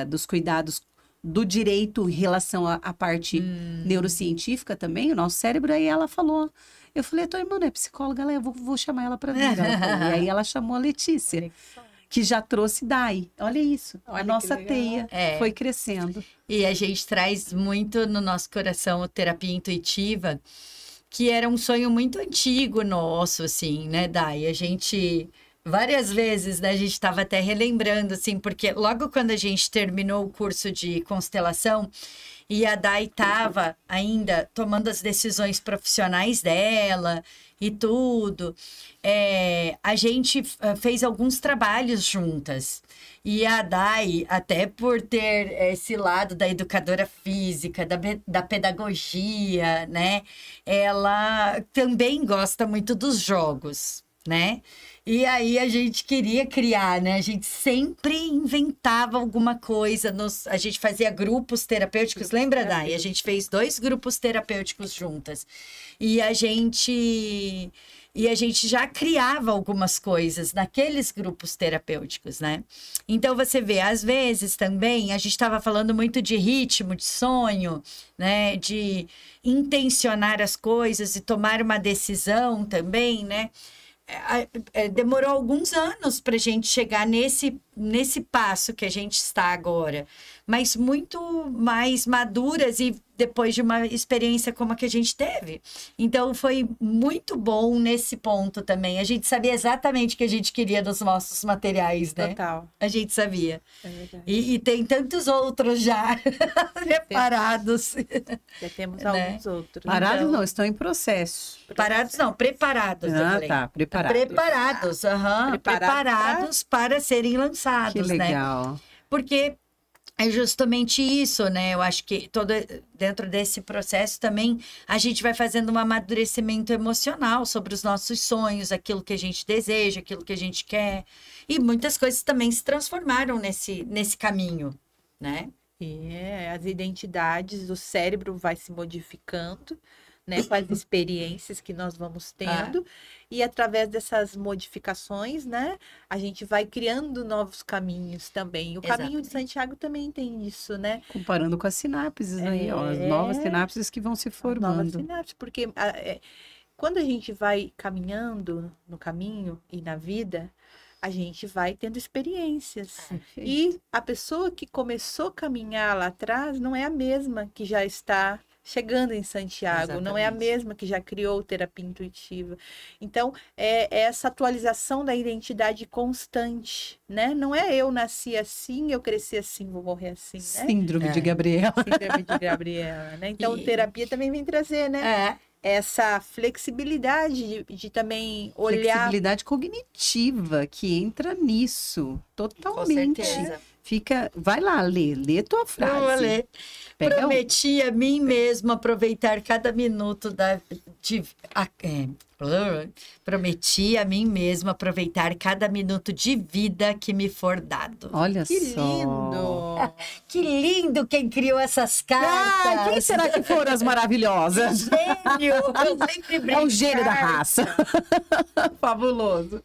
dos cuidados do direito em relação à parte neurocientífica também, o nosso cérebro. Aí ela falou, eu falei, tua irmã não é psicóloga, eu vou chamar ela para vir. Ela falou, e aí ela chamou a Letícia, que já trouxe Dai. Olha isso, Olha a que nossa legal. teia É. foi crescendo. E a gente traz muito no nosso coração a terapia intuitiva, que era um sonho muito antigo nosso, assim, né, Dai? A gente, várias vezes, né, a gente estava até relembrando, assim, porque logo quando a gente terminou o curso de constelação, e a Dai estava ainda tomando as decisões profissionais dela e tudo, a gente fez alguns trabalhos juntas. E a Dai, até por ter esse lado da educadora física, da pedagogia, né? Ela também gosta muito dos jogos, né? E aí a gente queria criar, né? A gente sempre inventava alguma coisa. A gente fazia grupos terapêuticos, lembra, Dai? A gente fez 2 grupos terapêuticos juntas. E a gente já criava algumas coisas naqueles grupos terapêuticos, né? Então, você vê, às vezes também, a gente estava falando muito de ritmo, de sonho, né? De intencionar as coisas e tomar uma decisão também, né? Demorou alguns anos para a gente chegar nesse passo que a gente está agora, mas muito mais maduras e depois de uma experiência como a que a gente teve. Então, foi muito bom nesse ponto também. A gente sabia exatamente o que a gente queria nos nossos materiais, né? Total. A gente sabia. É verdade. E tem tantos outros já preparados. Já temos Né? alguns outros. Parados Então- não, estão em processo. Parados não, preparados, eu Ah, falei. tá, preparados. Preparados, aham. Preparados para serem lançados, Que né? legal. Porque é justamente isso, né? Eu acho que dentro desse processo também a gente vai fazendo um amadurecimento emocional sobre os nossos sonhos, aquilo que a gente deseja, aquilo que a gente quer. E muitas coisas também se transformaram nesse caminho, né? E as identidades do cérebro vai se modificando, né, com as experiências que nós vamos tendo, e através dessas modificações, né, a gente vai criando novos caminhos também. O caminho de Santiago também tem isso, né? Comparando com as sinapses aí, ó, as novas sinapses que vão se Novas formando. sinapses, porque quando a gente vai caminhando no caminho e na vida, a gente vai tendo experiências. E a pessoa que começou a caminhar lá atrás não é a mesma que já está chegando em Santiago, não é a Exatamente. mesma que já criou terapia intuitiva. Então, é essa atualização da identidade constante, né? Não é eu nasci assim, eu cresci assim, vou morrer assim, né? Síndrome de Gabriela. Síndrome de Gabriela, né? Então, E- terapia também vem trazer, né? Essa flexibilidade de também olhar. Flexibilidade cognitiva que entra nisso, Com totalmente. certeza. Vai lá, lê tua frase. Eu vou ler. Pega Prometi a mim mesma aproveitar cada minuto prometi a mim mesma aproveitar cada minuto de vida que me for dado. Olha Que só. lindo! Que lindo quem criou essas cartas! Ah, quem será que foram as maravilhosas? Gênio! Eu sempre brinco. É o gênio da raça. Fabuloso.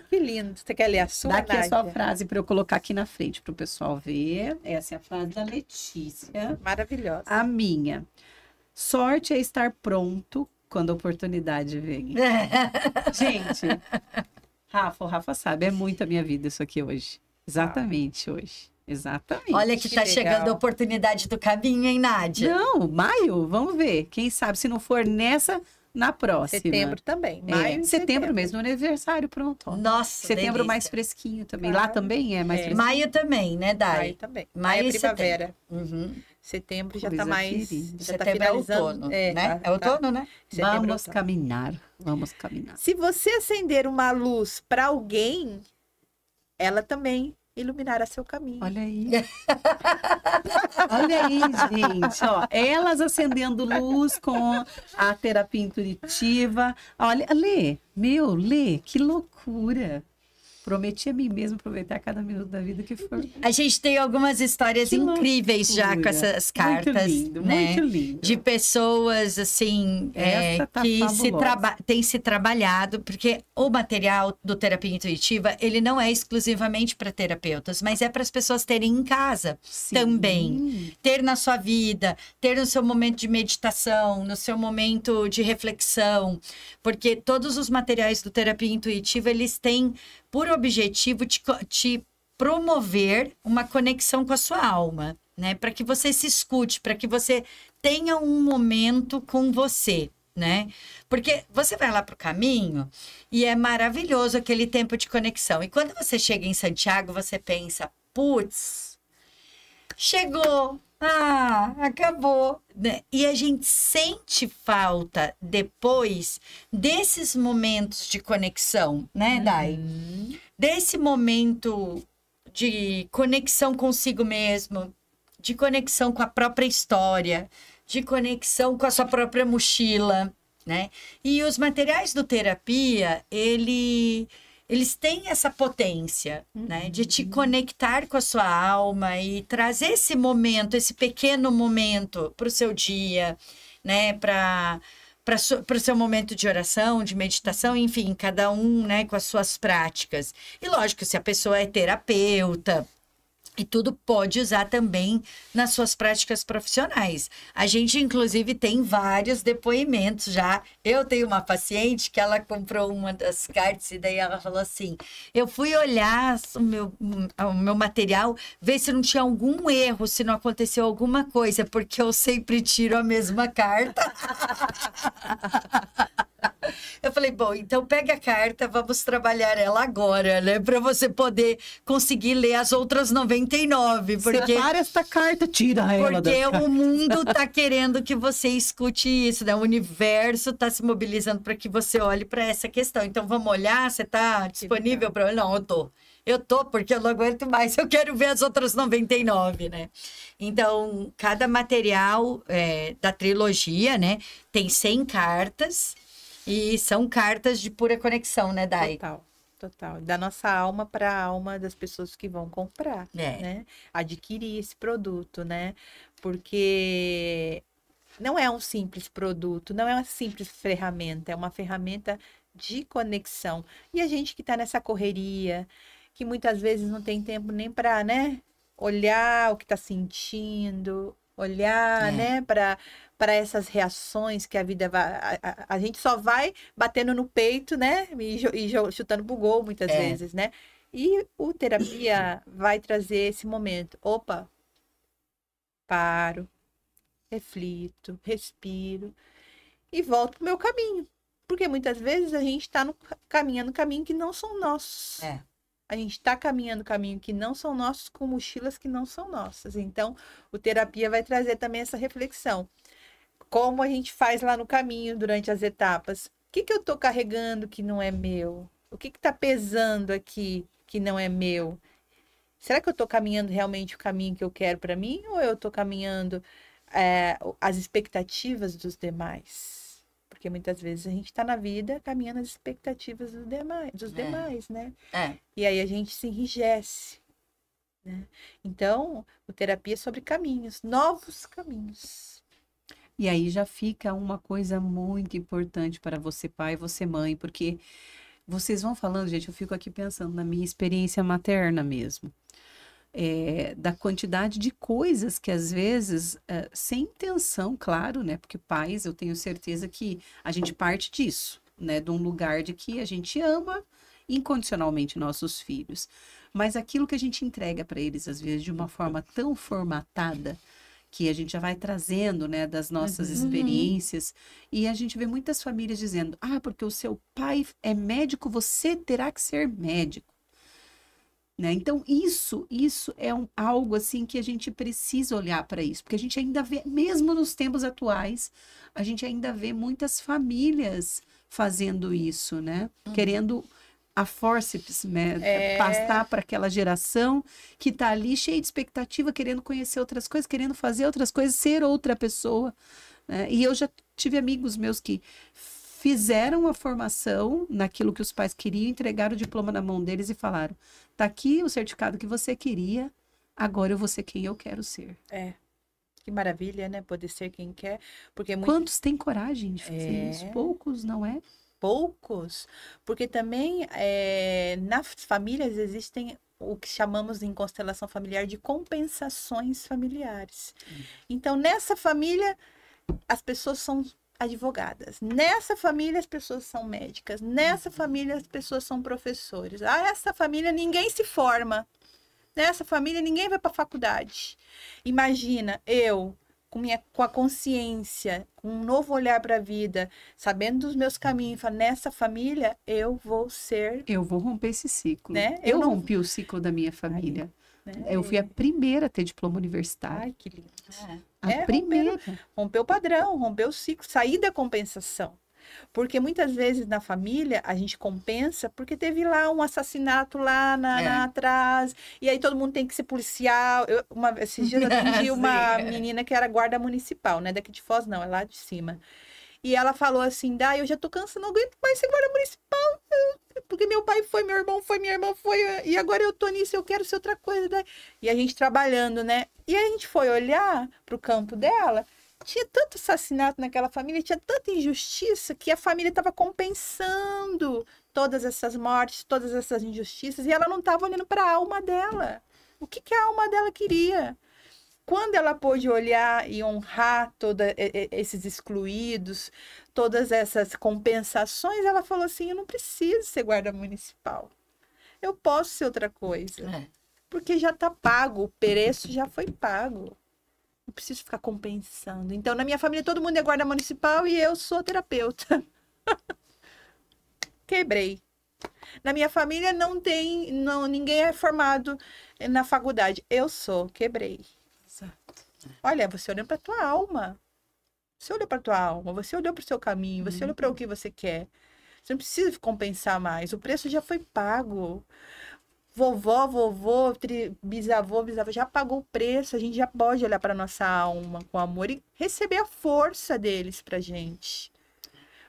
Que lindo! Você quer ler a sua, Dá aqui a sua Nádia? frase para eu colocar aqui na frente para o pessoal ver. Essa é a frase da Letícia. Maravilhosa. A minha. Sorte é estar pronto quando a oportunidade vem. Gente, o Rafa sabe, é muito a minha vida isso aqui hoje. Exatamente hoje. Exatamente. Olha que tá legal. chegando a oportunidade do caminho, hein, Nádia? Não, maio, vamos ver. Quem sabe se não for nessa, na próxima. Setembro também. É, Maio e setembro mesmo, no aniversário, pronto. ó. Nossa, Setembro delícia. mais fresquinho também. Claro. Lá também é mais É. fresquinho. Maio também, né, Dai? Maio também. Maio Maio e é primavera. Uhum. Setembro já Coisa tá mais... querida. Já tá Setembro é finalizando. outono, É, né? tá- É outono, né? Setembro é Vamos outono. caminhar. Vamos caminhar. Se você acender uma luz para alguém, ela também iluminará seu caminho. Olha aí. Olha aí, gente. Ó, elas acendendo luz com a terapia intuitiva. Olha, Lê, que loucura. Prometi a mim mesmo aproveitar cada minuto da vida que for. A gente tem algumas histórias Que incríveis já com loucura. essas cartas, Muito lindo, né? muito lindo. De pessoas, assim, Essa tá que fabulosa. têm se trabalhado, porque o material do Terapia Intuitiva, ele não é exclusivamente para terapeutas, mas é para as pessoas terem em casa Sim. também. Ter na sua vida, ter no seu momento de meditação, no seu momento de reflexão, porque todos os materiais do Terapia Intuitiva, eles têm por objetivo te promover uma conexão com a sua alma, né? Para que você se escute, para que você tenha um momento com você, né? Porque você vai lá pro caminho e é maravilhoso aquele tempo de conexão. E quando você chega em Santiago, você pensa, putz, chegou, acabou, né? E a gente sente falta depois desses momentos de conexão, né, Dai? Desse momento de conexão consigo mesmo, de conexão com a própria história, de conexão com a sua própria mochila, né? E os materiais do terapia, eles têm essa potência, né? De te conectar com a sua alma e trazer esse momento, esse pequeno momento para o seu dia, né? Para o seu momento de oração, de meditação, enfim, cada um, né, com as suas práticas. E lógico, se a pessoa é terapeuta, e tudo pode usar também nas suas práticas profissionais. A gente, inclusive, tem vários depoimentos já. Eu tenho uma paciente que ela comprou uma das cartas e daí ela falou assim, eu fui olhar o meu material, ver se não tinha algum erro, se não aconteceu alguma coisa, porque eu sempre tiro a mesma carta. Eu falei, bom, então pega a carta, vamos trabalhar ela agora, né? Para você poder conseguir ler as outras 99. Porque, Separa esta carta, tira ela porque da o mundo tá querendo que você escute isso, né? O universo tá se mobilizando para que você olhe para essa questão. Então, vamos olhar? Você tá disponível para... Não, eu tô. Eu tô, porque eu não aguento mais. Eu quero ver as outras 99, né? Então, cada material da trilogia, né? Tem 100 cartas. E são cartas de pura conexão, né, Dai? Total. Da nossa alma para a alma das pessoas que vão comprar, né? Adquirir esse produto, né? Porque não é um simples produto, não é uma simples ferramenta, é uma ferramenta de conexão. E a gente que está nessa correria, que muitas vezes não tem tempo nem para, né, olhar o que está sentindo, olhar, né, para essas reações que a vida vai... A gente só vai batendo no peito, né? E chutando pro gol muitas vezes, né? E o terapia vai trazer esse momento. Opa, paro, reflito, respiro e volto pro meu caminho. Porque muitas vezes a gente está caminhando caminho que não são nossos. A gente está caminhando caminho que não são nossos, com mochilas que não são nossas. Então, o terapia vai trazer também essa reflexão. Como a gente faz lá no caminho, durante as etapas. O que eu estou carregando que não é meu? O que está pesando aqui que não é meu? Será que eu tô caminhando realmente o caminho que eu quero para mim? Ou eu tô caminhando as expectativas dos demais? Porque muitas vezes a gente tá na vida caminhando as expectativas dos demais, né? E aí a gente se enrijece, né? Então, o terapia é sobre caminhos, novos caminhos. E aí já fica uma coisa muito importante para você, pai, e você, mãe, porque vocês vão falando, gente, eu fico aqui pensando na minha experiência materna mesmo. Da quantidade de coisas que às vezes, sem intenção, claro, né? Porque pais, eu tenho certeza que a gente parte disso, né? De um lugar de que a gente ama incondicionalmente nossos filhos. Mas aquilo que a gente entrega para eles, às vezes, de uma forma tão formatada, que a gente já vai trazendo, né, das nossas experiências, e a gente vê muitas famílias dizendo, porque o seu pai é médico, você terá que ser médico. Né? Então, isso é algo assim que a gente precisa olhar para isso, porque a gente ainda vê, mesmo nos tempos atuais, a gente ainda vê muitas famílias fazendo isso, né? Querendo a forceps, né? Passar para aquela geração que está ali cheia de expectativa, querendo conhecer outras coisas, querendo fazer outras coisas, ser outra pessoa. Né? E eu já tive amigos meus que fizeram a formação naquilo que os pais queriam, entregaram o diploma na mão deles e falaram, tá aqui o certificado que você queria, agora eu vou ser quem eu quero ser. Que maravilha, né? Poder ser quem quer. Porque Quantos têm coragem de fazer isso? Poucos, não é? Poucos. Porque também nas famílias existem o que chamamos em constelação familiar de compensações familiares. Então, nessa família, as pessoas são advogadas. Nessa família, as pessoas são médicas. Nessa família, as pessoas são professores. Essa família, ninguém se forma. Nessa família, ninguém vai para a faculdade. Imagina, eu, com a consciência, com um novo olhar para a vida, sabendo dos meus caminhos, nessa família, eu vou ser... Eu vou romper esse ciclo. Né? Eu rompi o ciclo da minha família. Eu fui a primeira a ter diploma universitário. Ai, que lindo. A primeira. Romper o padrão, romper o ciclo, sair da compensação. Porque muitas vezes na família a gente compensa porque teve lá um assassinato lá atrás, e aí todo mundo tem que ser policial. Esses dias eu atendi uma menina que era guarda municipal, né? Daqui de Foz não, é lá de cima. E ela falou assim, eu já tô cansada, não aguento mais ser guarda municipal, porque meu pai foi, meu irmão foi, minha irmã foi, e agora eu tô nisso, eu quero ser outra coisa. Né? E a gente trabalhando, né? E a gente foi olhar pro campo dela, tinha tanto assassinato naquela família, tinha tanta injustiça, que a família estava compensando todas essas mortes, todas essas injustiças, e ela não estava olhando para a alma dela. O que a alma dela queria? Quando ela pôde olhar e honrar todos esses excluídos, todas essas compensações, ela falou assim, eu não preciso ser guarda municipal. Eu posso ser outra coisa. Porque já está pago, o preço já foi pago. Não preciso ficar compensando. Então, na minha família, todo mundo é guarda municipal e eu sou terapeuta. Quebrei. Na minha família ninguém é formado na faculdade. Eu sou, quebrei. Olha, você olhou para tua alma. Você olhou para tua alma, você olhou para o seu caminho, você olhou para o que você quer. Você não precisa compensar mais. O preço já foi pago. Vovó, bisavô, já pagou o preço. A gente já pode olhar para nossa alma com amor e receber a força deles pra gente.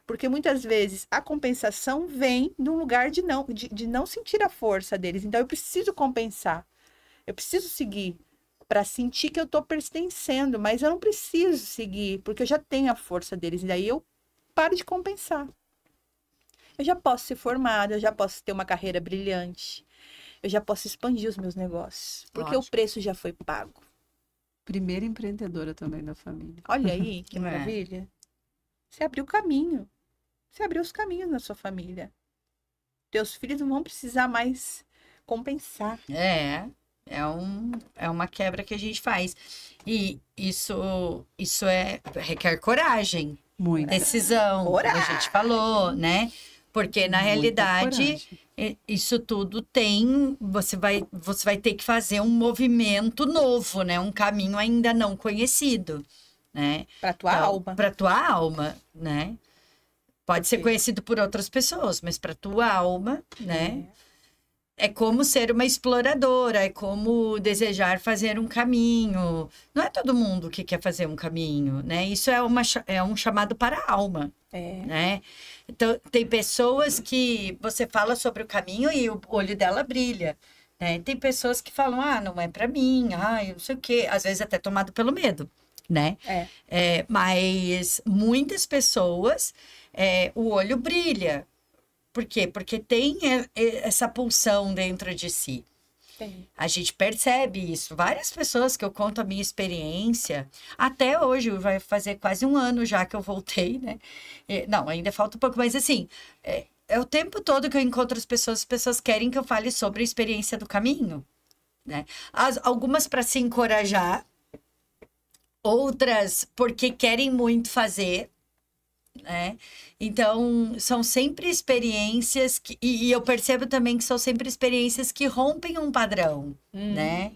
Porque muitas vezes a compensação vem de um lugar de não sentir a força deles. Então eu preciso compensar. Eu preciso seguir para sentir que eu estou pertencendo, mas eu não preciso seguir, porque eu já tenho a força deles. E daí eu paro de compensar. Eu já posso ser formada, eu já posso ter uma carreira brilhante. Eu já posso expandir os meus negócios, porque o preço já foi pago. Primeira empreendedora também da família. Olha aí, que maravilha. Você abriu o caminho. Você abriu os caminhos na sua família. Teus filhos não vão precisar mais compensar. É uma quebra que a gente faz. E isso requer coragem. Muita. Decisão, Coragem. como a gente falou, né? Porque, na realidade, isso tudo você vai ter que fazer um movimento novo, né? Um caminho ainda não conhecido, né? Para tua alma. Para tua alma, né? Pode ser conhecido por outras pessoas, mas para tua alma, né? é como ser uma exploradora, é como desejar fazer um caminho. Não é todo mundo que quer fazer um caminho, né? Isso é um chamado para a alma, né? Então, tem pessoas que você fala sobre o caminho e o olho dela brilha, né? Tem pessoas que falam, não é para mim, eu não sei o quê. Às vezes até tomado pelo medo, né? Mas muitas pessoas, o olho brilha. Por quê? Porque tem essa pulsão dentro de si. Tem. A gente percebe isso. Várias pessoas que eu conto a minha experiência, até hoje, vai fazer quase 1 ano já que eu voltei, né? Não, ainda falta um pouco, mas assim, é o tempo todo que eu encontro as pessoas querem que eu fale sobre a experiência do caminho, né? Algumas para se encorajar, outras porque querem muito fazer, né? Então, são sempre experiências e eu percebo também que são sempre experiências que rompem um padrão, né?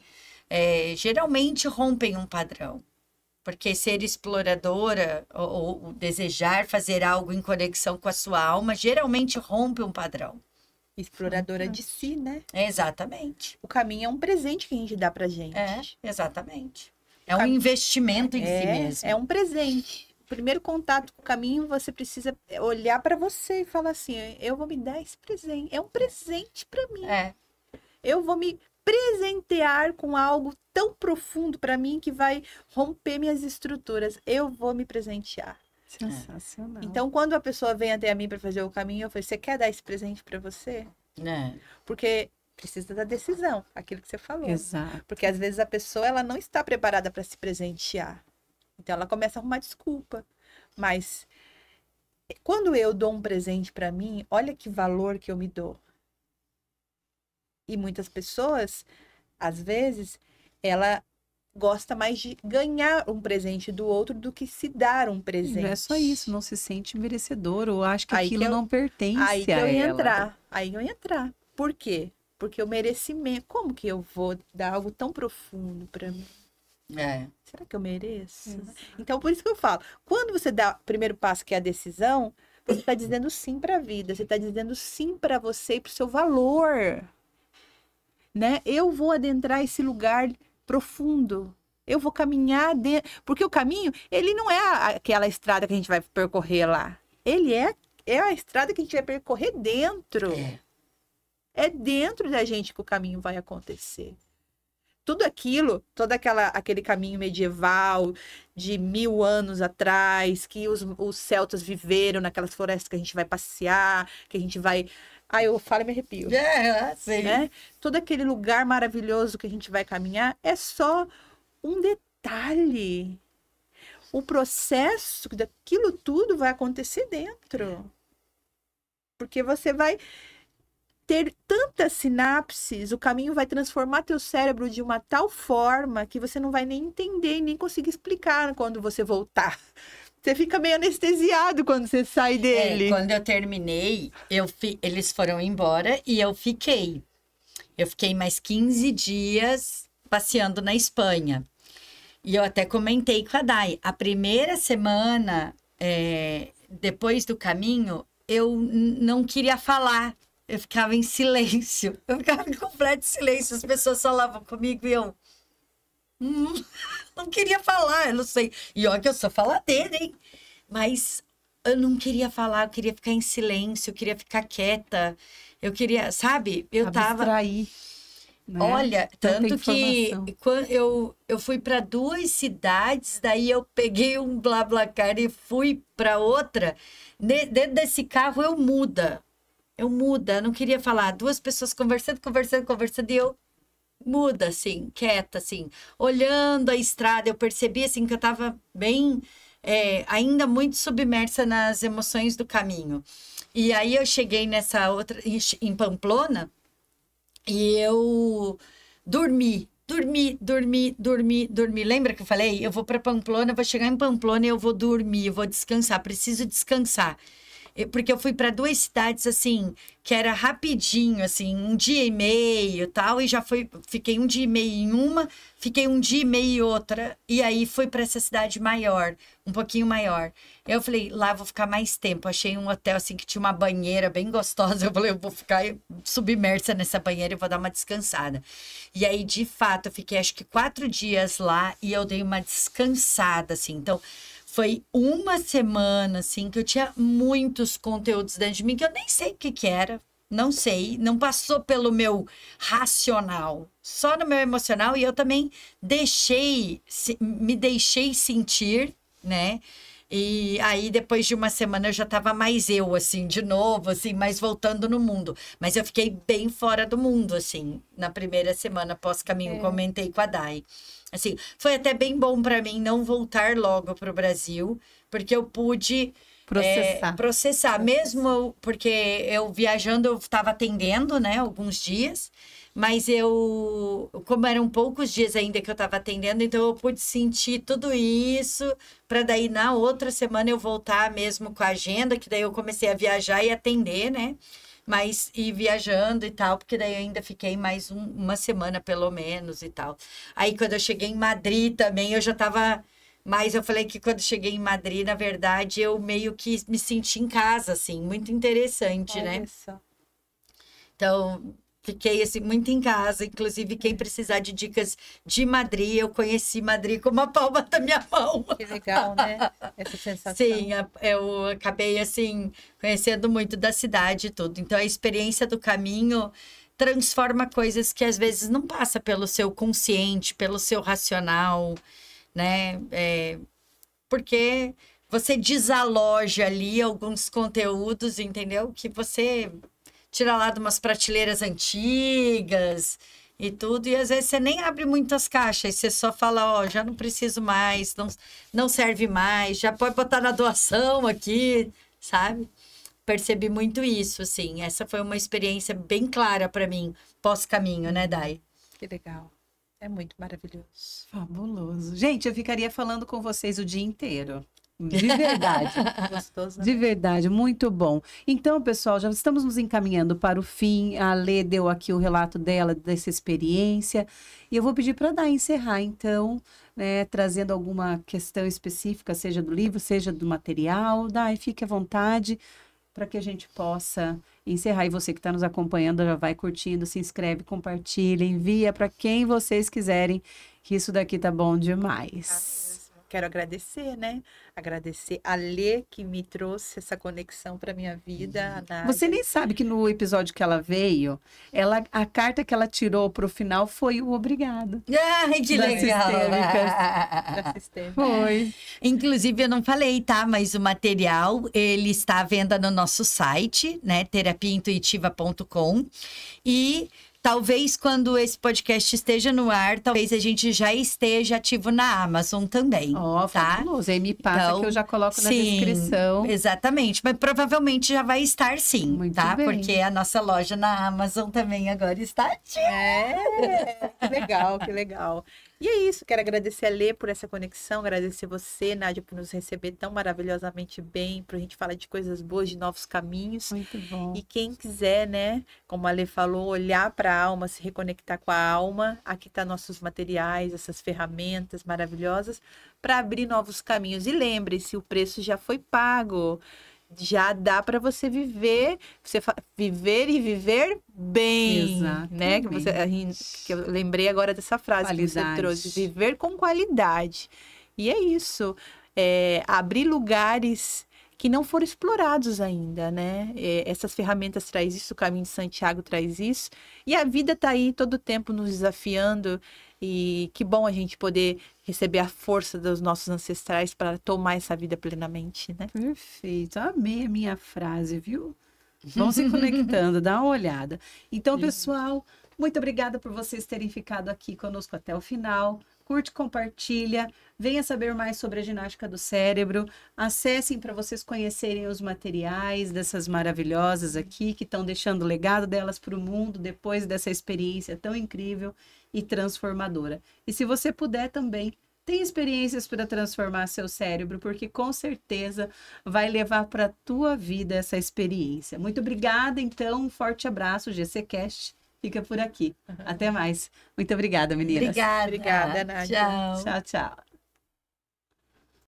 Geralmente rompem um padrão. Porque ser exploradora ou desejar fazer algo em conexão com a sua alma, geralmente rompe um padrão. Exploradora de si, né? Exatamente. O caminho é um presente que a gente dá pra gente. Exatamente. É um investimento em si mesmo. É um presente. O primeiro contato com o caminho, você precisa olhar para você e falar assim, eu vou me dar esse presente. É um presente para mim. Eu vou me presentear com algo tão profundo para mim que vai romper minhas estruturas. Eu vou me presentear. Sensacional. Então, quando a pessoa vem até a mim para fazer o caminho, eu falo, você quer dar esse presente para você? Porque precisa da decisão, aquilo que você falou. Exato. Porque às vezes a pessoa ela não está preparada para se presentear. Então ela começa a arrumar desculpa. Mas quando eu dou um presente para mim, olha que valor que eu me dou. E muitas pessoas, às vezes, ela gosta mais de ganhar um presente do outro do que se dar um presente. Não é só isso, não se sente merecedor ou acha que Aí aquilo que eu- não pertence Aí que a eu ia ela. entrar. Aí eu ia entrar. Por quê? Porque o merecimento. Como que eu vou dar algo tão profundo para mim? Será que eu mereço? Então, por isso que eu falo. Quando você dá o primeiro passo, que é a decisão, você está dizendo sim para a vida. Você está dizendo sim para você e para o seu valor. Né? Eu vou adentrar esse lugar profundo. Eu vou caminhar dentro. Porque o caminho, ele não é aquela estrada que a gente vai percorrer lá. Ele é a estrada que a gente vai percorrer dentro. É dentro da gente que o caminho vai acontecer. Tudo aquilo, aquele caminho medieval de 1000 anos atrás, que os celtas viveram naquelas florestas que a gente vai passear, que a gente vai... eu falo e me arrepio. Sim. Né? Todo aquele lugar maravilhoso que a gente vai caminhar é só um detalhe. O processo daquilo tudo vai acontecer dentro. Porque você vai ter tantas sinapses, o caminho vai transformar teu cérebro de uma tal forma que você não vai nem entender, nem conseguir explicar quando você voltar. Você fica meio anestesiado quando você sai dele. Quando eu terminei, eles foram embora e eu fiquei. Eu fiquei mais 15 dias passeando na Espanha. E eu até comentei com a Dai. A primeira semana, depois do caminho, eu não queria falar. Eu ficava em silêncio. Eu ficava em completo silêncio. As pessoas falavam comigo e eu... não queria falar, eu não sei. E olha que eu sou faladeira, hein? Mas eu não queria falar, eu queria ficar em silêncio, eu queria ficar quieta. Eu queria, sabe? Eu tava... Abstrair, né? Olha, Tanta tanto que informação. quando eu fui para 2 cidades, daí eu peguei um BlaBlaCar e fui para outra. Dentro desse carro eu muda, eu não queria falar. 2 pessoas conversando, e eu muda, assim, quieta, assim, olhando a estrada. Eu percebi, assim, que eu tava bem, ainda muito submersa nas emoções do caminho. E aí eu cheguei nessa outra, em Pamplona, e eu dormi. Lembra que eu falei? Eu vou para Pamplona, eu vou chegar em Pamplona e eu vou dormir, eu vou descansar, preciso descansar. Porque eu fui para 2 cidades, assim, que era rapidinho, assim, 1 dia e meio, tal, e fiquei 1 dia e meio em uma, fiquei 1 dia e meio em outra, e aí fui para essa cidade maior, um pouquinho maior. Eu falei, lá eu vou ficar mais tempo. Achei um hotel, assim, que tinha uma banheira bem gostosa. Eu falei, eu vou ficar submersa nessa banheira e vou dar uma descansada. E aí, de fato, eu fiquei, acho que 4 dias lá e eu dei uma descansada, assim. Então, foi uma semana, assim, que eu tinha muitos conteúdos dentro de mim que eu nem sei o que era. Não sei, não passou pelo meu racional, só no meu emocional. E eu também me deixei sentir, né? E aí, depois de uma semana, eu já tava mais eu, assim, de novo, assim, mais voltando no mundo. Mas eu fiquei bem fora do mundo, assim, na primeira semana pós-caminho, comentei com a Dai. Assim, foi até bem bom para mim não voltar logo pro Brasil, porque eu pude processar. Mesmo porque eu viajando, eu estava atendendo, né, alguns dias, mas como eram poucos dias ainda que eu estava atendendo, então eu pude sentir tudo isso, para daí na outra semana eu voltar mesmo com a agenda, que daí eu comecei a viajar e atender, né? Mas ir viajando e tal, porque daí eu ainda fiquei mais uma semana pelo menos e tal. Aí quando eu cheguei em Madrid também, eu já estava. Mas eu falei que quando cheguei em Madrid, na verdade, eu meio que me senti em casa, assim, muito interessante, né? Só. Então, fiquei, assim, muito em casa. Inclusive, quem precisar de dicas de Madrid, eu conheci Madrid com uma palma da minha mão. Que legal, né? Essa sensação. Sim, eu acabei, assim, conhecendo muito da cidade e tudo. Então, a experiência do caminho transforma coisas que, às vezes, não passa pelo seu consciente, pelo seu racional, né? Porque você desaloja ali alguns conteúdos, entendeu? Que você tira lá de umas prateleiras antigas e tudo, e às vezes você nem abre muitas caixas, você só fala, ó, já não preciso mais, não serve mais, já pode botar na doação aqui, sabe? Percebi muito isso, assim. Essa foi uma experiência bem clara para mim, pós-caminho, né, Dai? Que legal. É muito maravilhoso. Fabuloso. Gente, eu ficaria falando com vocês o dia inteiro. De verdade. Gostoso, né? De verdade, muito bom. Então, pessoal, já estamos nos encaminhando para o fim. A Lê deu aqui o relato dela, dessa experiência. E eu vou pedir para Dai encerrar, então, né, trazendo alguma questão específica, seja do livro, seja do material. Dai, fique à vontade para que a gente possa encerrar. E você que está nos acompanhando, já vai curtindo, se inscreve, compartilha, envia para quem vocês quiserem, que isso daqui tá bom demais. Quero agradecer, né? Agradecer a Lê, que me trouxe essa conexão para minha vida. A Nádia. Você nem sabe que no episódio que ela veio, a carta que ela tirou pro final foi o obrigado. Ai, que Das legal! sistêmicas. Da Sistema. Foi. Inclusive, eu não falei, tá? Mas o material, ele está à venda no nosso site, né? terapiaintuitiva.com. E talvez quando esse podcast esteja no ar, talvez a gente já esteja ativo na Amazon também, Ó, tá? fabuloso. Aí me passa Então, que eu já coloco na sim, descrição. Exatamente, mas provavelmente já vai estar sim, Muito tá? bem. Porque a nossa loja na Amazon também agora está ativa. Que legal, que legal. E é isso, quero agradecer a Lê por essa conexão, agradecer você, Nádia, por nos receber tão maravilhosamente bem, pra gente falar de coisas boas, de novos caminhos. Muito bom. E quem quiser, né, como a Lê falou, olhar para a alma, se reconectar com a alma, aqui tá nossos materiais, essas ferramentas maravilhosas para abrir novos caminhos. E lembre-se, o preço já foi pago. Já dá para você viver, viver e viver bem, né? Que eu lembrei agora dessa frase que você Qualidade. trouxe, viver com qualidade. E é isso, abrir lugares que não foram explorados ainda, né? Essas ferramentas traz isso, o Caminho de Santiago traz isso, e a vida tá aí todo tempo nos desafiando. E que bom a gente poder receber a força dos nossos ancestrais para tomar essa vida plenamente, né? Perfeito. Amei a minha frase, viu? Vão se conectando, dá uma olhada. Então, pessoal, muito obrigada por vocês terem ficado aqui conosco até o final. Curte, compartilha, venha saber mais sobre a ginástica do cérebro. Acessem para vocês conhecerem os materiais dessas maravilhosas aqui, que estão deixando o legado delas para o mundo depois dessa experiência tão incrível e transformadora. E se você puder também, Tem experiências para transformar seu cérebro, porque com certeza vai levar para a tua vida essa experiência. Muito obrigada, então, um forte abraço, GCcast. Fica por aqui. Até mais. Muito obrigada, meninas. Obrigada. Obrigada, Nádia. Tchau. Tchau, tchau.